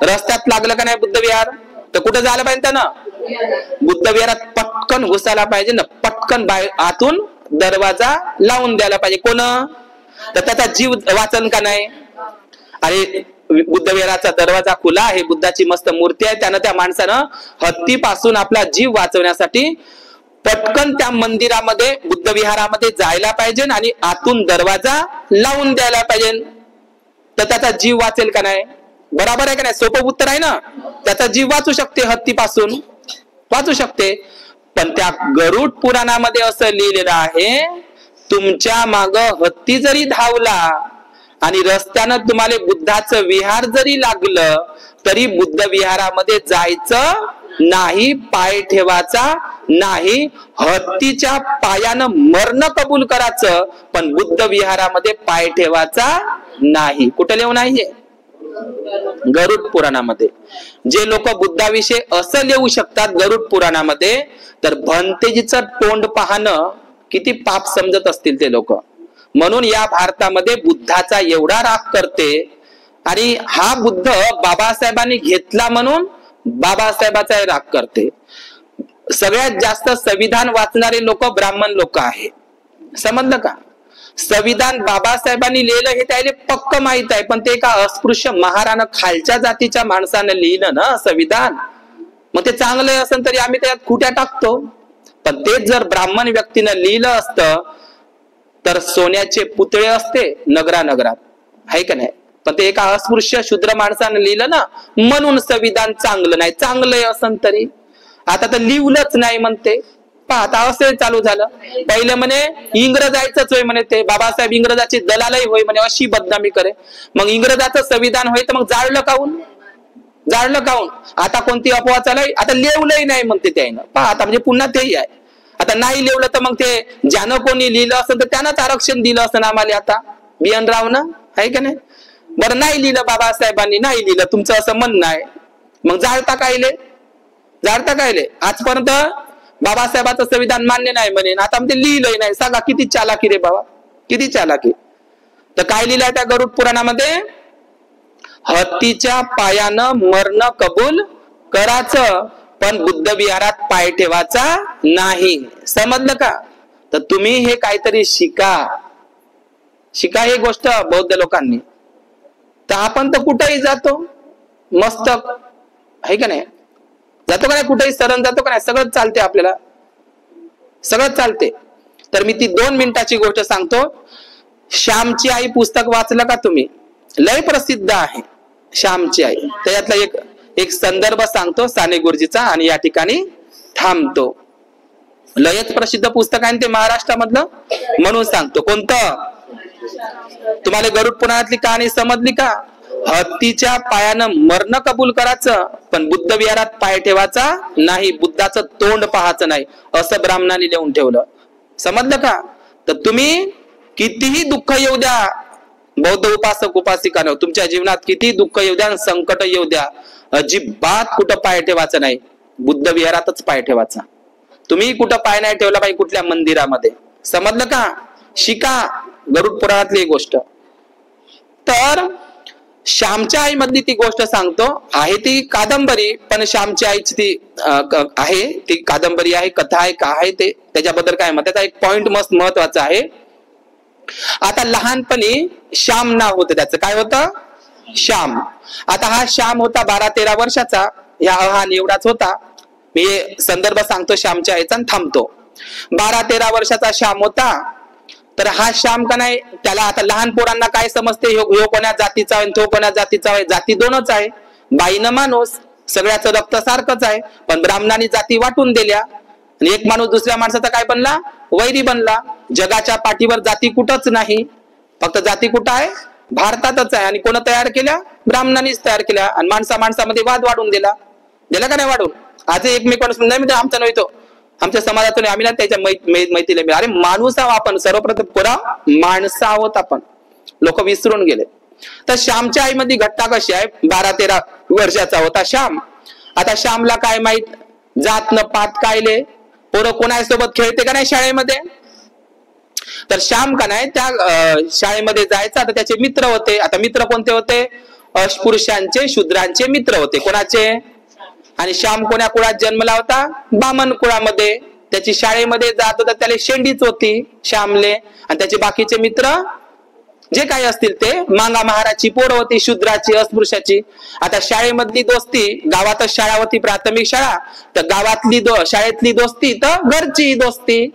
रस्त्यात लागलं का नाही बुद्ध विहार, तर कुठं जायला पाहिजे त्यानं, बुद्ध विहारात पटकन घुसायला पाहिजे ना, पटकन आतून दरवाजा लावून द्यायला पाहिजे. कोण, तर त्याचा जीव वाचन का नाही. अरे बुद्ध विहाराचा दरवाजा खुला आहे, बुद्धाची मस्त मूर्ती आहे, त्यानं त्या माणसानं हत्तीपासून आपला जीव वाचवण्यासाठी पटकन त्या मंदिरामध्ये, बुद्ध विहारामध्ये जायला पाहिजे आणि आतून दरवाजा लावून द्यायला पाहिजे. तर त्याचा जीव वाचेल का नाही, बरोबर आहे का नाही, सोपं उत्तर आहे ना. त्याचा जीव वाचू शकते, हत्तीपासून वाचू शकते. पण त्या गरुड पुराणामध्ये असं लिहिलेलं आहे, तुमच्या माग हत्ती जरी धावला आणि रस्त्यानं तुम्हाला बुद्धाचं विहार जरी लागलं तरी बुद्ध विहारामध्ये जायचं नाही, पाय ठेवायचा नाही, हत्तीच्या पायानं मरण कबूल करायचं, पण बुद्ध विहारामध्ये पाय ठेवायचा नाही. कुठं लिहून आहे, गरुड पुराणामध्ये. जे लोक बुद्धाविषयी असं लिहू शकतात गरुड पुराणामध्ये, तर भंतेजीचं तोंड पाहणं किती पाप समजत असतील ते लोक. म्हणून या भारतामध्ये बुद्धाचा एवढा राग करते. आणि हा बुद्ध बाबासाहेबांनी घेतला म्हणून बाबासाहेबाचा राग करते. सगळ्यात जास्त संविधान वाचणारे लोक ब्राह्मण लोक आहे, समजलं का. संविधान बाबासाहेबांनी लिहिलं हे त्याला पक्क माहित आहे, पण ते एका अस्पृश्य महारानं, खालच्या जातीच्या माणसानं लिहिलं ना संविधान, मग ते चांगलं असेल तरी आम्ही त्याच्यात खुट्या टाकतो. पण तेच जर ब्राह्मण व्यक्तीनं लिहिलं असतं तर सोन्याचे पुतळे असते नगरात, आहे का नाही. पण ते एका अस्पृश्य शूद्र माणसानं लिहिलं ना, म्हणून संविधान चांगलं नाही. चांगलं असन तरी आता तर लिहिलंच नाही म्हणते. आता असं चालू झालं. पहिलं म्हणे इंग्रजायचंच होय म्हणे, ते बाबासाहेब इंग्रजाची दलालही होय म्हणे, अशी बदनामी करे. मग इंग्रजाचं संविधान होय तर मग जाळलं काऊन, जाळलं काऊन. आता कोणती अफवा चालय, आता लिहलंही नाही म्हणते त्यानं. आता म्हणजे पुन्हा तेही आहे. आता नाही लिहिलं तर मग ते ज्यानं कोणी लिहिलं असेल तर त्यानंच आरक्षण दिलं असं आम्हाला आता BN रावनं, आहे का नाही? बरं नाही लिहिलं बाबासाहेबांनी, नाही लिहिलं तुमचं असं म्हणणं आहे, मग जाळता कायले? आजपर्यंत बाबासाहेबांचं संविधान मान्य नाही म्हणे, आता ते लिहिलंय नाही. सांगा किती चालाकी रे बाबा, किती चालाकी. तर काय लिहिलंय त्या गरुड पुराणामध्ये? हत्तीच्या पायानं मरण कबूल करायचं, पण बुद्ध विहारात पाय ठेवायचा नाही. समजलं का? तर तुम्ही हे काहीतरी शिका ही गोष्ट बौद्ध लोकांनी. तर आपण तर कुठेही जातो मस्त, आहे का नाही? जातो का नाही? कुठेही सरण जातो का नाही? सगळं चालते आपल्याला, सगळं चालते. तर मी ती 2 मिनिटाची गोष्ट सांगतो. श्यामची आई पुस्तक वाचलं का तुम्ही? लय प्रसिद्ध आहे श्यामची आई. त्याच्यातला एक संदर्भ सांगतो साने गुरुजीचा आणि या ठिकाणी थांबतो. लयच प्रसिद्ध पुस्तक आहे ते महाराष्ट्रामधलं, म्हणून सांगतो. कोणतं? तुम्हाला गरुड पुराणातली कहाणी समजली का? हत्तीच्या पायानं मरण कबूल करायचं, पण बुद्ध विहारात पाय ठेवायचा नाही, बुद्धाचं तोंड पाहायचं नाही, असं ब्राह्मणाने लिहून ठेवलं. समजलं का? तर तुम्ही कितीही दुःख येऊ द्या, बौद्ध उपासक उपासिकांनो, तुमच्या जीवनात किती दुःख येऊ द्या, संकट येऊ द्या, अजिबात कुठं पाय ठेवायचं नाही, बुद्ध विहारातच पाय ठेवायचा. तुम्ही कुठं पाय नाही ठेवला पाहिजे कुठल्या मंदिरामध्ये. समजलं का? शिका गरुड पुराणातली एक गोष्ट. तर श्यामच्या आई मधली ती गोष्ट सांगतो. आहे ती कादंबरी, पण श्यामच्या आईची ती आहे, ती कादंबरी आहे, कथा आहे, का आहे ते त्याच्याबद्दल काय मत. त्याचा एक पॉइंट मस्त महत्वाचा आहे. आता लहानपणी श्याम नाव होतं, त्याचं काय होतं? श्याम. आता हा श्याम होता 12-13 वर्षाचा, हा एवढाच होता. मी संदर्भ सांगतो श्यामच्या आईचा आणि थांबतो. 12-13 वर्षाचा श्याम होता. तर हा श्याम का नाही, त्याला आता लहान पोरांना काय समजते, ह्यो कोण्या जातीचा आहे, तो कोण्या जातीचा आहे. जाती 2च आहे, बाईनं माणूस, सगळ्याचं रक्त सारखंच आहे. पण ब्राह्मणांनी जाती वाटून दिल्या आणि एक माणूस दुसऱ्या माणसाचा काय बनला? वैरी बनला. जगाच्या पाठीवर जाती कुठंच नाही, फक्त जाती कुठं आहे? भारतातच आहे. आणि कोण तयार केल्या? ब्राह्मणांनीच तयार केल्या. आणि माणसामध्ये वाद वाढून दिला का नाही वाढून? आज एकमेकांना नाही, आमचा नव्हतो, आमच्या समाजातून आम्ही ना त्याच्या मैत्रीला. अरे माणूस आहोत आपण, सर्वप्रथम पुरा माणसं आहोत आपण, लोक विसरून गेले. तर श्यामच्या आई मध्ये घटना कशी आहे? 12-13 वर्षाचा होता श्याम. आता श्यामला काय माहित, जात न पात कायले, पोरं कोणासोबत खेळते का नाही शाळेमध्ये. तर श्याम का नाही त्या शाळेमध्ये जायचा, तर त्याचे मित्र होते. आता मित्र कोणते होते? अस्पृश्यांचे, शूद्रांचे मित्र होते. कोणाचे? आणि श्याम कोण्या कुळात जन्मला होता? बामण कुळामध्ये. त्याची शाळेमध्ये जात होता, त्याला शेंडीच होती श्यामले. आणि त्याचे बाकीचे मित्र जे काही असतील ते मांगा महाराची पोरं होती, शूद्राची, अस्पृश्याची. आता शाळेमधली दोस्ती, गावातच शाळा होती, प्राथमिक शाळा, तर गावातली शाळेतली दोस्ती तर घरची दोस्ती.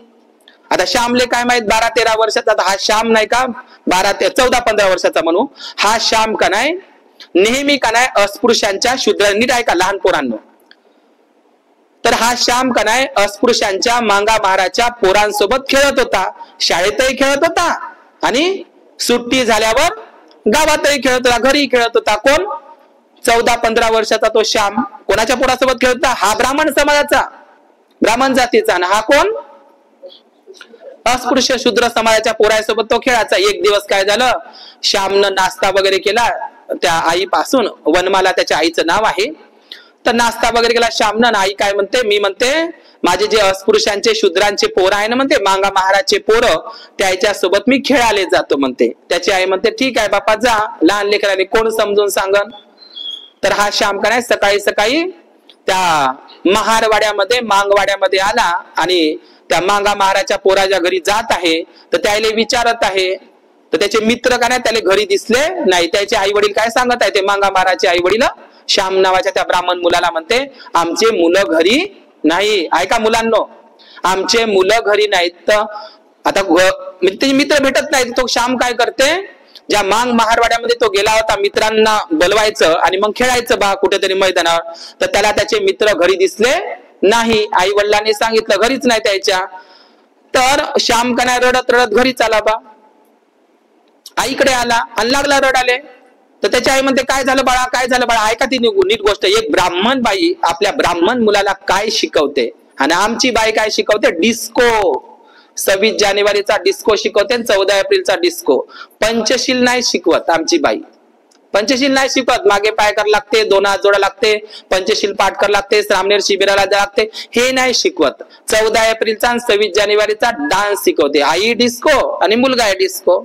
आता श्यामले काय माहित 12-13 वर्षाचा, हा श्याम नाही का 14-15 वर्षाचा म्हणू, हा श्याम का नाही नेहमी का नाही अस्पृश्यांच्या, शूद्रांनी नाही का लहान पोरांनो, तर हा श्याम का नाही अस्पृश्यांच्या, मांगा महाराच्या पोरांसोबत खेळत होता. शाळेतही खेळत होता आणि सुट्टी झाल्यावर गावातही खेळत होता, घरी खेळत होता. कोण? 14-15 वर्षाचा तो श्याम. कोणाच्या पोरासोबत खेळत होता? हा ब्राह्मण समाजाचा, ब्राह्मण जातीचा. आणि हा कोण? अस्पृश्य शूद्र समाजाच्या पोरासोबत तो खेळायचा. एक दिवस काय झालं, श्यामनं नाश्ता वगैरे केला त्या आईपासून, वनमाला त्याच्या आईचं नाव आहे. तर नाश्ता वगैरे केला श्यामनं. आई काय म्हणते? मी म्हणते माझे जे अस्पृश्यांचे, शूद्रांचे पोरं आहे ना म्हणते, मांगा महाराजचे पोरं, त्याच्या सोबत मी खेळायला जातो म्हणते. त्याची आई म्हणते ठीक आहे बापा जा, लहान लेकरांनी कोण समजून सांगन. तर हा श्याम का नाही सकाळी सकाळी त्या महारवाड्यामध्ये, मांगवाड्यामध्ये आला आणि त्या मांगा महाराजच्या पोराच्या घरी जात आहे. तर त्याला विचारत आहे, तर त्याचे मित्र का नाही त्याला घरी दिसले नाही. त्याचे आई वडील काय सांगत आहे, ते मांगा महाराजचे आई वडील श्याम नावाच्या त्या ब्राह्मण मुलाला म्हणते आमचे मुलं घरी नाही. ऐका मुलांनो, आमचे मुलं घरी नाहीत. तर आता त्याचे मित्र भेटत नाहीत. तो श्याम काय करते, ज्या मांग महारवाड्यामध्ये तो गेला होता मित्रांना बोलवायचं आणि मग खेळायचं बा कुठेतरी मैदानावर, तर त्याला त्याचे मित्र घरी दिसले नाही. आई वडिलांनी सांगितलं घरीच नाही त्याच्या. तर श्याम का नाही रडत रडत घरीच आला बा, आईकडे आला आणि लागला रडाले. तर त्याची आई म्हणते काय झालं बाळा, काय झालं बाळा. ऐका ती नीट गोष्ट, एक ब्राह्मण बाई आपल्या ब्राह्मण मुलाला काय शिकवते आणि आमची बाई काय शिकवते? डिस्को. 26 जानेवारीचा डिस्को शिकवते, 14 एप्रिलचा डिस्को. पंचशील नाही शिकवत आमची बाई. पंचशील नाही शिकवत. मागे पाय कर लागते, 2 हात जोडा लागते, पंचशील पाठ कर लागते, श्रामणेर शिबिराला जा लागते, हे नाही शिकवत. 14 एप्रिलचा आणि 26 जानेवारीचा डान्स शिकवते. आई डिस्को आणि मुलगा आहे डिस्को.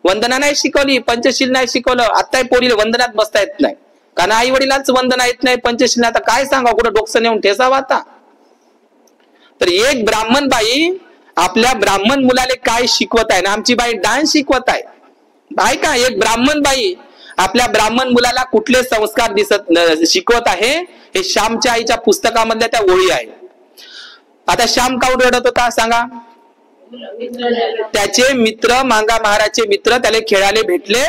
वंदना नाही शिकवली, पंचशील नाही शिकवलं. आता पोरीला वंदनात बसता येत नाही, कारण आई वडिलांच वंदना येत नाही. पंचशील आता काय सांगा, कुठं डोकं नेऊन ठेसावा आता. तर एक ब्राह्मण बाई आपल्या ब्राह्मण मुलाला काय शिकवत आहे ना, आमची बाई डान्स शिकवत आहे. ऐका, एक ब्राह्मण बाई आपल्या ब्राह्मण मुलाला कुठले संस्कार शिकवत आहे, हे श्यामच्या आईच्या पुस्तकामधल्या त्या ओळी आहे. आता श्याम काऊन रडत होता सांगा? त्याचे मित्र, मांगा महाराजचे मित्र त्याला खेळायला भेटले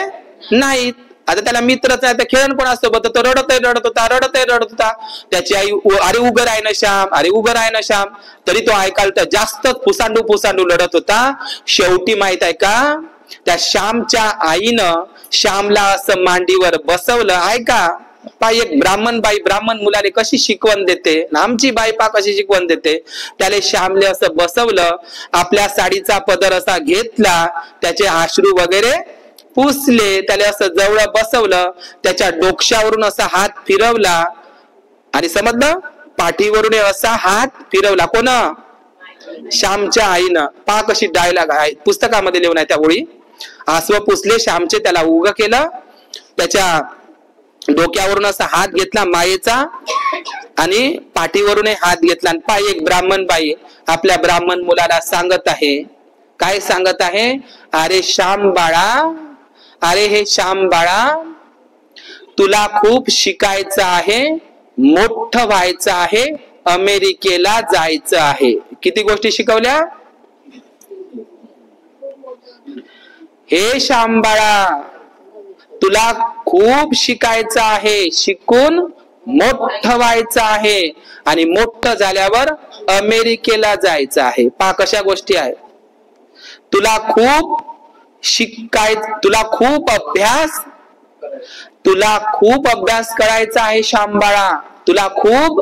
नाहीत. आता त्याला मित्रच नाही तर खेळण कोणासोबत? तो रडत होता. त्याची आई, अरे उभं राही ना श्याम, अरे उभं राही ना श्याम. तरी तो ऐकायला तर जास्तच पुसांडू लढत होता. शेवटी माहित आहे का, त्या श्यामच्या आईनं श्यामला असं मांडीवर बसवलं. ऐका, पा एक ब्राह्मण बाई ब्राह्मण मुलाने कशी शिकवण देते, आमची बाई पा कशी शिकवण देते. त्याला श्यामले असं बसवलं, आपल्या साडीचा पदर असा घेतला, त्याचे अश्रू वगैरे पुसले, त्याला असं जवळ बसवलं, त्याच्या डोक्यावरून असा हात फिरवला आणि समजलं, पाठीवरून असा हात फिरवला. कोण? श्यामच्या आईनं. पा कशी डायलॉग आहे, पुस्तकामध्ये लिहून आहे त्या ओळी. आसव पुसले श्यामचे, त्याला उभं केलं, त्याच्या डोक्यावरून असा हात घेतला मायेचा आणि पाठीवरून हात घेतला. आणि पाय एक ब्राह्मण बाई आपल्या ब्राह्मण मुलाला सांगत आहे. काय सांगत आहे? अरे श्याम बाळा, अरे हे श्याम बाळा, तुला खूप शिकायचं आहे, मोठं व्हायचं आहे, अमेरिकेला जायचं आहे. किती गोष्टी शिकवल्या? हे श्याम बाळा, तुला खूप शिकायचं आहे, शिकून मोठं व्हायचं आहे आणि मोठं झाल्यावर अमेरिकेला जायचं आहे. पहा कशा गोष्टी आहेत. तुला खूप तुला खूप अभ्यास करायचा आहे श्याम बाळा, तुला खूप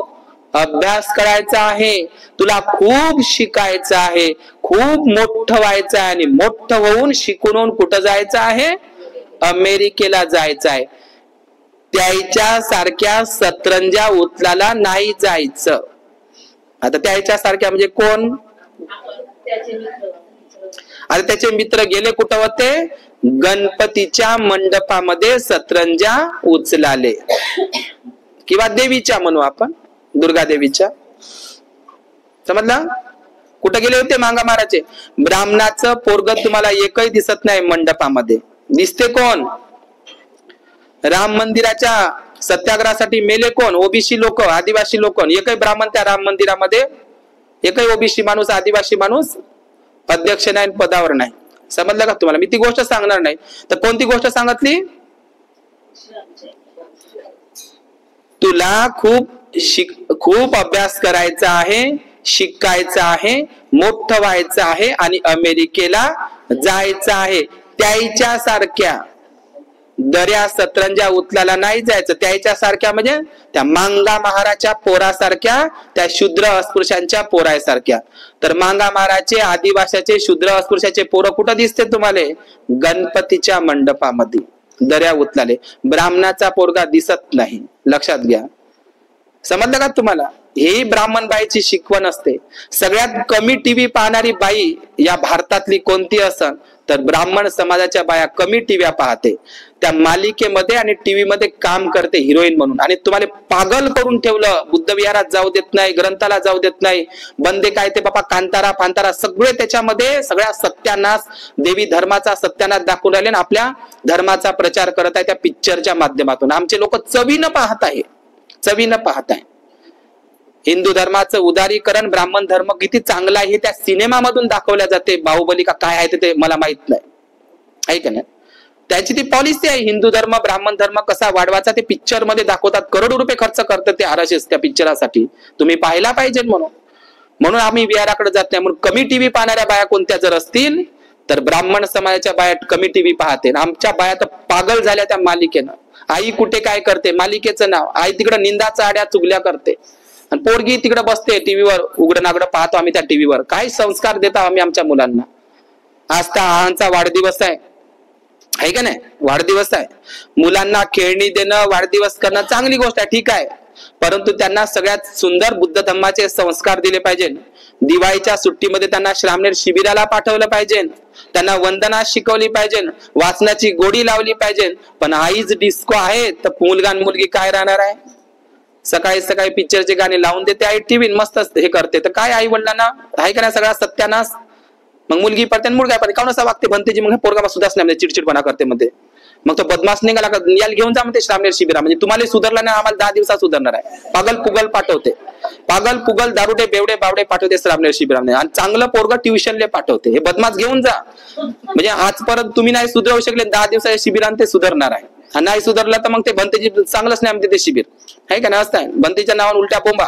अभ्यास करायचा आहे, तुला खूप शिकायचं आहे, खूप मोठं व्हायचं आहे आणि मोठं होऊन शिकून कुठं जायचं आहे? अमेरिकेला जायचं आहे. त्याच्या सारख्या सतरंजा उचलाला नाही जायचं. आता त्याच्या सारख्या म्हणजे कोण? आता त्याचे मित्र गेले कुठं होते? गणपतीच्या मंडपामध्ये सतरंजा उचलाले, किंवा देवीच्या म्हणू आपण, दुर्गा देवीच्या. समजला? कुठं गेले होते? मांगा महाराजचे. ब्राह्मणाचं पोरग तुम्हाला एकही दिसत नाही मंडपामध्ये. दिसते कोण? राम मंदिराच्या सत्याग्रहासाठी मेले कोण? ओबीसी लोक, आदिवासी लोक. एकही ब्राह्मण त्या राम मंदिरामध्ये, एकही ओबीसी माणूस, आदिवासी माणूस अध्यक्ष नाही, पदावर नाही. समजलं का तुम्हाला? मी ती गोष्ट सांगणार नाही. तर कोणती गोष्ट सांगितली? तुला खूप अभ्यास करायचा आहे, शिकायचं आहे, मोठं व्हायचं आहे आणि अमेरिकेला जायचं आहे. त्याच्या सारख्या दर्या सतरंजा उचलाला नाही जायचं. त्याच्या सारख्या म्हणजे त्या मांगा महाराजच्या पोरासारख्या, त्या शूद्र अस्पृश्यांच्या पोरासारख्या. तर मांगा महाराजचे, आदिवासाचे, शूद्र अस्पृश्याचे पोरं कुठं दिसते तुम्हाला? गणपतीच्या मंडपामध्ये दर्या उचलाले. ब्राह्मणाचा पोरगा दिसत नाही, लक्षात घ्या. समजलं का तुम्हाला? ही ब्राह्मण बाईची शिकवण असते. सगळ्यात कमी टीव्ही पाहणारी बाई या भारतातली कोणती असन तर ब्राह्मण समाजाच्या बाया कमी टीव्ही पाहते. त्या मालिकेमध्ये आणि टीव्ही मध्ये काम करते हिरोईन म्हणून, आणि तुम्हाला पागल करून ठेवलं. बुद्ध विहारात जाऊ देत नाही, ग्रंथाला जाऊ देत नाही, बंदे काय ते बाबा, कांतारा फांतारा सगळे त्याच्यामध्ये, सगळ्या सत्यानाश, देवी धर्माचा सत्यानाश दाखवून राहिले आणि आपल्या धर्माचा प्रचार करत आहे त्या पिक्चरच्या माध्यमातून. आमचे लोक चवीनं पाहत आहे, चवीनं पाहत आहे. हिंदू धर्माचं उदारीकरण, ब्राह्मण धर्म किती चांगला आहे हे त्या सिनेमामधून दाखवल्या जाते. बाहुबली का काय आहे ते मला माहित नाही, आहे का नाही? त्याची ती पॉलिसी आहे. हिंदू धर्म, ब्राह्मण धर्म कसा वाढवायचा ते पिक्चर मध्ये दाखवतात. करोडो रुपये खर्च करतात ते RSS त्या पिक्चरासाठी. तुम्ही पाहायला पाहिजे म्हणून आम्ही विहाराकडे जात नाही. म्हणून कमी टीव्ही पाहणाऱ्या बाया कोणत्या जर असतील तर ब्राह्मण समाजाच्या बाया कमी टीव्ही पाहते. आमच्या बाया तर पागल झाल्या त्या मालिकेनं. आई कुठे काय करते, मालिकेचं नाव. आई तिकडे निंदाचा आड्या चुगल्या करते. आणि पोरगी तिकडे बसते टीव्हीवर, उघडं नागडं पाहतो आम्ही त्या टीव्हीवर. काय संस्कार देतो आम्ही आमच्या मुलांना. आज त्या आहांचा वाढदिवस आहे का नाही, वाढदिवस आहे. मुलांना खेळणी देणं, वाढदिवस करणं चांगली गोष्ट आहे, ठीक आहे. परंतु त्यांना सगळ्यात सुंदर बुद्ध धम्माचे संस्कार दिले पाहिजे. दिवाळीच्या सुट्टीमध्ये त्यांना श्रामणेर शिबिराला पाठवलं पाहिजे, त्यांना वंदना शिकवली पाहिजे, वाचनाची गोडी लावली पाहिजे. पण आईच डिस्को आहे तर मुलगा आणि मुलगी काय राहणार आहे. सकाळी सकाळी पिक्चरचे गाणे लावून देते आई टीव्ही, मस्त हे करते, तर काय आई वडिलांना आहे का नाही सगळा सत्यानाश. मग मुलगी पडते मुलगा पडते, काऊन असं वागते म्हणते मग पोरगा सुद्धा नाही चिडचिडपणा करते म्हणते. मग तो बदमाश निघाला का याला घेऊन जा म्हणते श्रामणेर शिबिरा, म्हणजे तुम्हाला सुधारला नाही आम्हाला 10 दिवसात सुधारणार आहे. पागल पुगल पाठवते, पागल पुगल दारुडे बेवडे बावडे पाठवते श्रामणेर शिबिरामध्ये, आणि चांगलं पोरगा ट्युशनले पाठवते. हे बदमाश घेऊन जा, म्हणजे आजपर्यंत तुम्ही नाही सुधारू शकले, 10 दिवसाच्या शिबिरात ते सुधारणार आहे. आणि नाही सुधारला तर मग ते भंतेजी चांगलंच नाही म्हणते ते शिबिर, आहे का नाही. असं आहे भंतेच्या नावाने उलट्या बोंबा,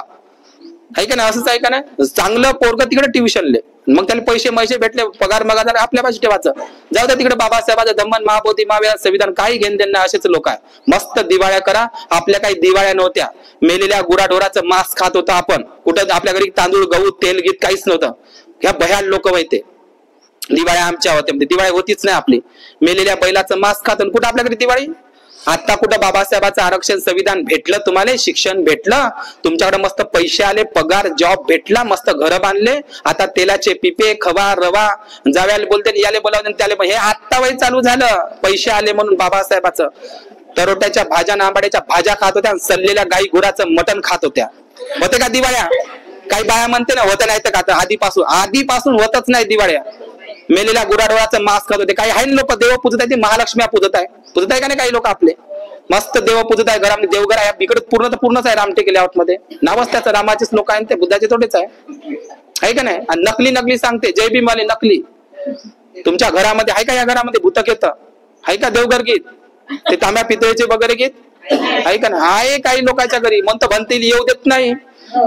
आहे का नाही. असंच आहे का नाही. चांगलं पोरग तिकडे ट्युशनले, मग त्याला पैसे भेटले, पगार मगार आपल्या पाशी ठेवायचं. जाऊ द्या तिकडे बाबासाहेबांचं धम्मन महाबोधी महावीर संविधान काही घेण देणं, असेच लोक आहे. मस्त दिवाळ्या करा. आपल्या काही दिवाळ्या नव्हत्या, मेलेल्या गुराढोराचं मांस खात होतं आपण. कुठं आपल्या घरी तांदूळ गहू तेल गीत काहीच नव्हतं. ह्या भयाल लोक माहिती दिवाळ्या आमच्या होत्या, दिवाळी होतीच नाही आपली. मेलेल्या बैलाचं मांस खात, कुठं आपल्या घरी दिवाळी. आता कुठं बाबासाहेबांचं आरक्षण संविधान भेटलं, तुम्हाला शिक्षण भेटलं, तुमच्याकडे मस्त पैसे आले, पगार जॉब भेटला, मस्त घर बांधले. आता तेलाचे पिपे खवा रवा जाव्याला बोलते, याले बोलावते त्याले, हे आत्ता वय चालू झालं. पैसे आले म्हणून बाबासाहेबाचं. तरोट्याच्या भाज्या नांबाड्याच्या भाज्या खात होत्या, सल्लेल्या गाई गुराचं मटण खात होत्या. होते का दिवाळ्या. काही बाया म्हणते ना होतं नाही तर का, आधीपासून होतच नाही दिवाळ्या. मेलेल्या गुराढोराचं मांस खात होते. काही आहे लोक देव पूजत आहे, ते महालक्ष्मी पूजत आहे का नाही. काही लोक आपले मस्त देव पूजत आहे, घरामध्ये देवघर आहे. इकडे पूर्णच आहे रामटेक लेआउट मध्ये. नावच त्याचं रामाचेच लोक आहेत, ते बुद्धाचे थोडेच आहे का नाही. आणि नकली सांगते जय भीम वाले नकली. तुमच्या घरामध्ये आहे का, या घरामध्ये भूतक येतं आहे का, देवघर गीत ते तांब्या पितळेचे वगैरे गीत आहे का नाही. आहे काही लोकांच्या घरी, म्हणतो भंतेजी येऊ देत नाही,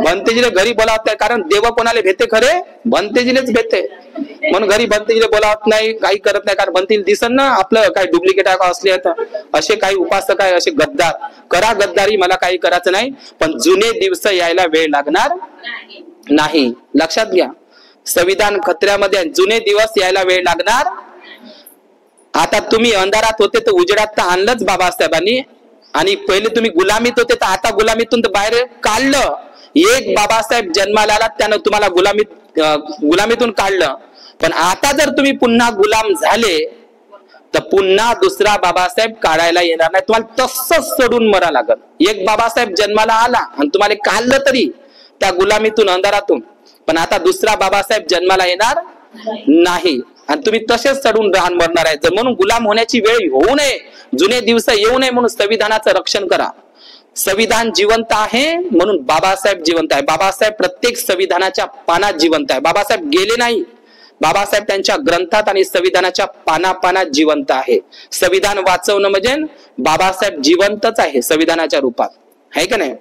भंतेजीला घरी बोलावत नाही. कारण देव कोणाला भेटे खरे, भंतेजीलेच भेटे, म्हणून घरी भंतेजीला बोलावत नाही, काही करत नाही. कारण भंतेजी दिसन ना आपलं काही डुप्लिकेट असले तर. असे काही उपासक आहे, असे गद्दार करा गद्दारी, मला काही करायचं नाही. पण जुने दिवस यायला वेळ लागणार नाही, लक्षात घ्या. संविधान खत्र्यामध्ये जुने दिवस यायला वेळ लागणार. आता तुम्ही अंधारात होते तर उजेडात तर आणलंच बाबासाहेबांनी, आणि पहिले तुम्ही गुलामीत होते तर आता गुलामीतून तर बाहेर काढलं. एक बाबासाहेब जन्माला आला, त्यानं तुम्हाला गुलामीतून काढलं. पण आता जर तुम्ही पुन्हा गुलाम झाले तर पुन्हा दुसरा बाबासाहेब काढायला येणार नाही, तुम्हाला तसंच सोडून मरा लागल. एक बाबासाहेब जन्माला आला आणि तुम्हाला काढलं तरी त्या गुलामीतून अंधारातून, पण आता दुसरा बाबासाहेब जन्माला येणार नाही आणि तुम्ही तसेच चढून राहून मरणार आहे. म्हणून गुलाम होण्याची वेळ होऊ नये, जुने दिवस येऊ नये, म्हणून संविधानाचं रक्षण करा. संविधान जिवंत आहे म्हणून बाबासाहेब जिवंत आहे. बाबासाहेब प्रत्येक संविधानाच्या पानात जिवंत आहे. बाबासाहेब गेले नाही, बाबासाहेब त्यांच्या ग्रंथात आणि संविधानाच्या पानात जिवंत आहे. संविधान वाचवणं म्हणजे बाबासाहेब जिवंतच आहे संविधानाच्या रूपात, आहे का नाही.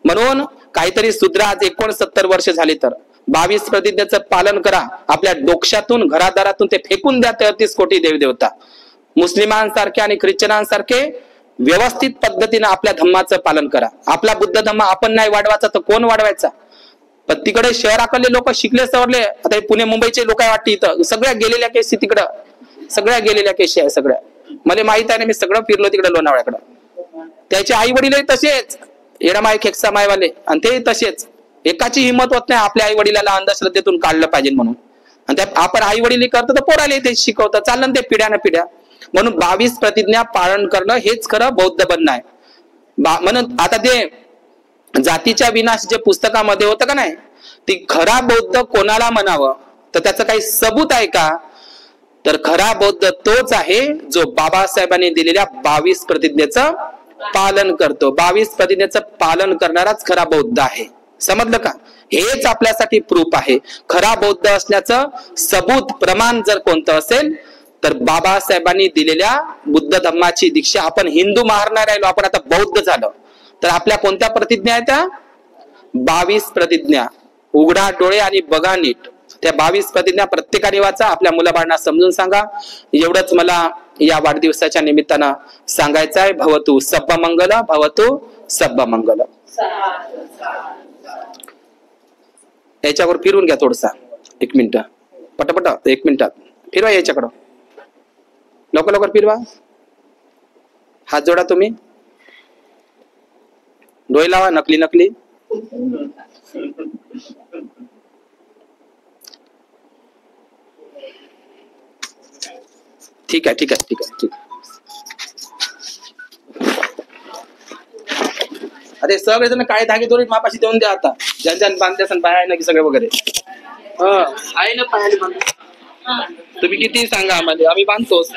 म्हणून काहीतरी सुधरा. आज 69 वर्ष झाली तर 22 प्रतिज्ञेचं पालन करा. आपल्या डोक्यातून घरादारातून ते फेकून द्या 33 कोटी देवदेवता. मुस्लिमांसारखे आणि ख्रिश्चनांसारखे व्यवस्थित पद्धतीने आपल्या धम्माचं पालन करा. आपला बुद्ध धम्म आपण नाही वाढवायचा तर कोण वाढवायचा. पण तिकडे शहराकडले लोक शिकले सवरले, आता पुणे मुंबईचे लोक वाटते, इथं सगळ्या गेलेल्या केसी, तिकडं सगळ्या गेलेल्या केशी आहे सगळ्या. मला माहित आहे ना, मी सगळं फिरलो तिकडे लोणावळ्याकडं. त्याचे आई वडील तसेच येडामाय खेकसा मायवाले, आणि ते तसेच. एकाची हिंमत होत नाही आपल्या आई वडिलाला अंधश्रद्धेतून काढलं पाहिजे म्हणून. आणि त्या आपण आई वडील करतो तर पोराले ते शिकवतं, चाललं ते पिढ्यानं पिढ्या. म्हणून 22 प्रतिज्ञा पालन करणं हेच खरं बौद्ध बनणं आहे. म्हणून आता ते जातीच्या विनाश जे पुस्तकामध्ये होतं का नाही, ती खरा बौद्ध कोणाला म्हणावं तर त्याचं काही सबूत आहे का, तर खरा बौद्ध तोच आहे जो बाबासाहेबांनी दिलेल्या 22 प्रतिज्ञेचं पालन करतो. 22 प्रतिज्ञेचं पालन करणाराच खरा बौद्ध आहे. समजलं का. हेच आपल्यासाठी प्रूफ आहे. खरा बौद्ध असण्याचं सबूत प्रमाण जर कोणतं असेल तर बाबासाहेबांनी दिलेल्या बुद्ध धम्माची दीक्षा. आपण हिंदू मारणार राहिलो, आपण आता बौद्ध झालो, तर आपल्या कोणत्या प्रतिज्ञा आहेत त्या 22 प्रतिज्ञा. उघडा डोळे आणि बघा नीट. त्या 22 प्रतिज्ञा प्रत्येकाने वाचा, आपल्या मुलाबाळांना समजून सांगा. एवढंच मला या वाढदिवसाच्या निमित्तानं सांगायचं आहे. भवतु सब्ब मंगल, भवतु सब्ब मंगल. याच्यावर फिरून घ्या थोडसा. 1 मिनिट. पटापट 1 मिनिटात फिरवा याच्याकडं. लवकर लवकर फिरवा. हात जोडा तुम्ही. डोळे लावा. नकली नकली. ठीक आहे ठीक आहे ठीक आहे ठीक. अरे सगळेजण काय धागे दोरे मापाशी देऊन द्या आता. ज्यांच्या बांधते सण बाय आहे ना की सगळे वगैरे. आहे ना पायाने बांध. तुम्ही किती सांगा आम्हाला आम्ही बांधतोच.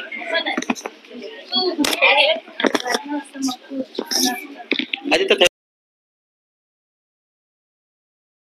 आधी तर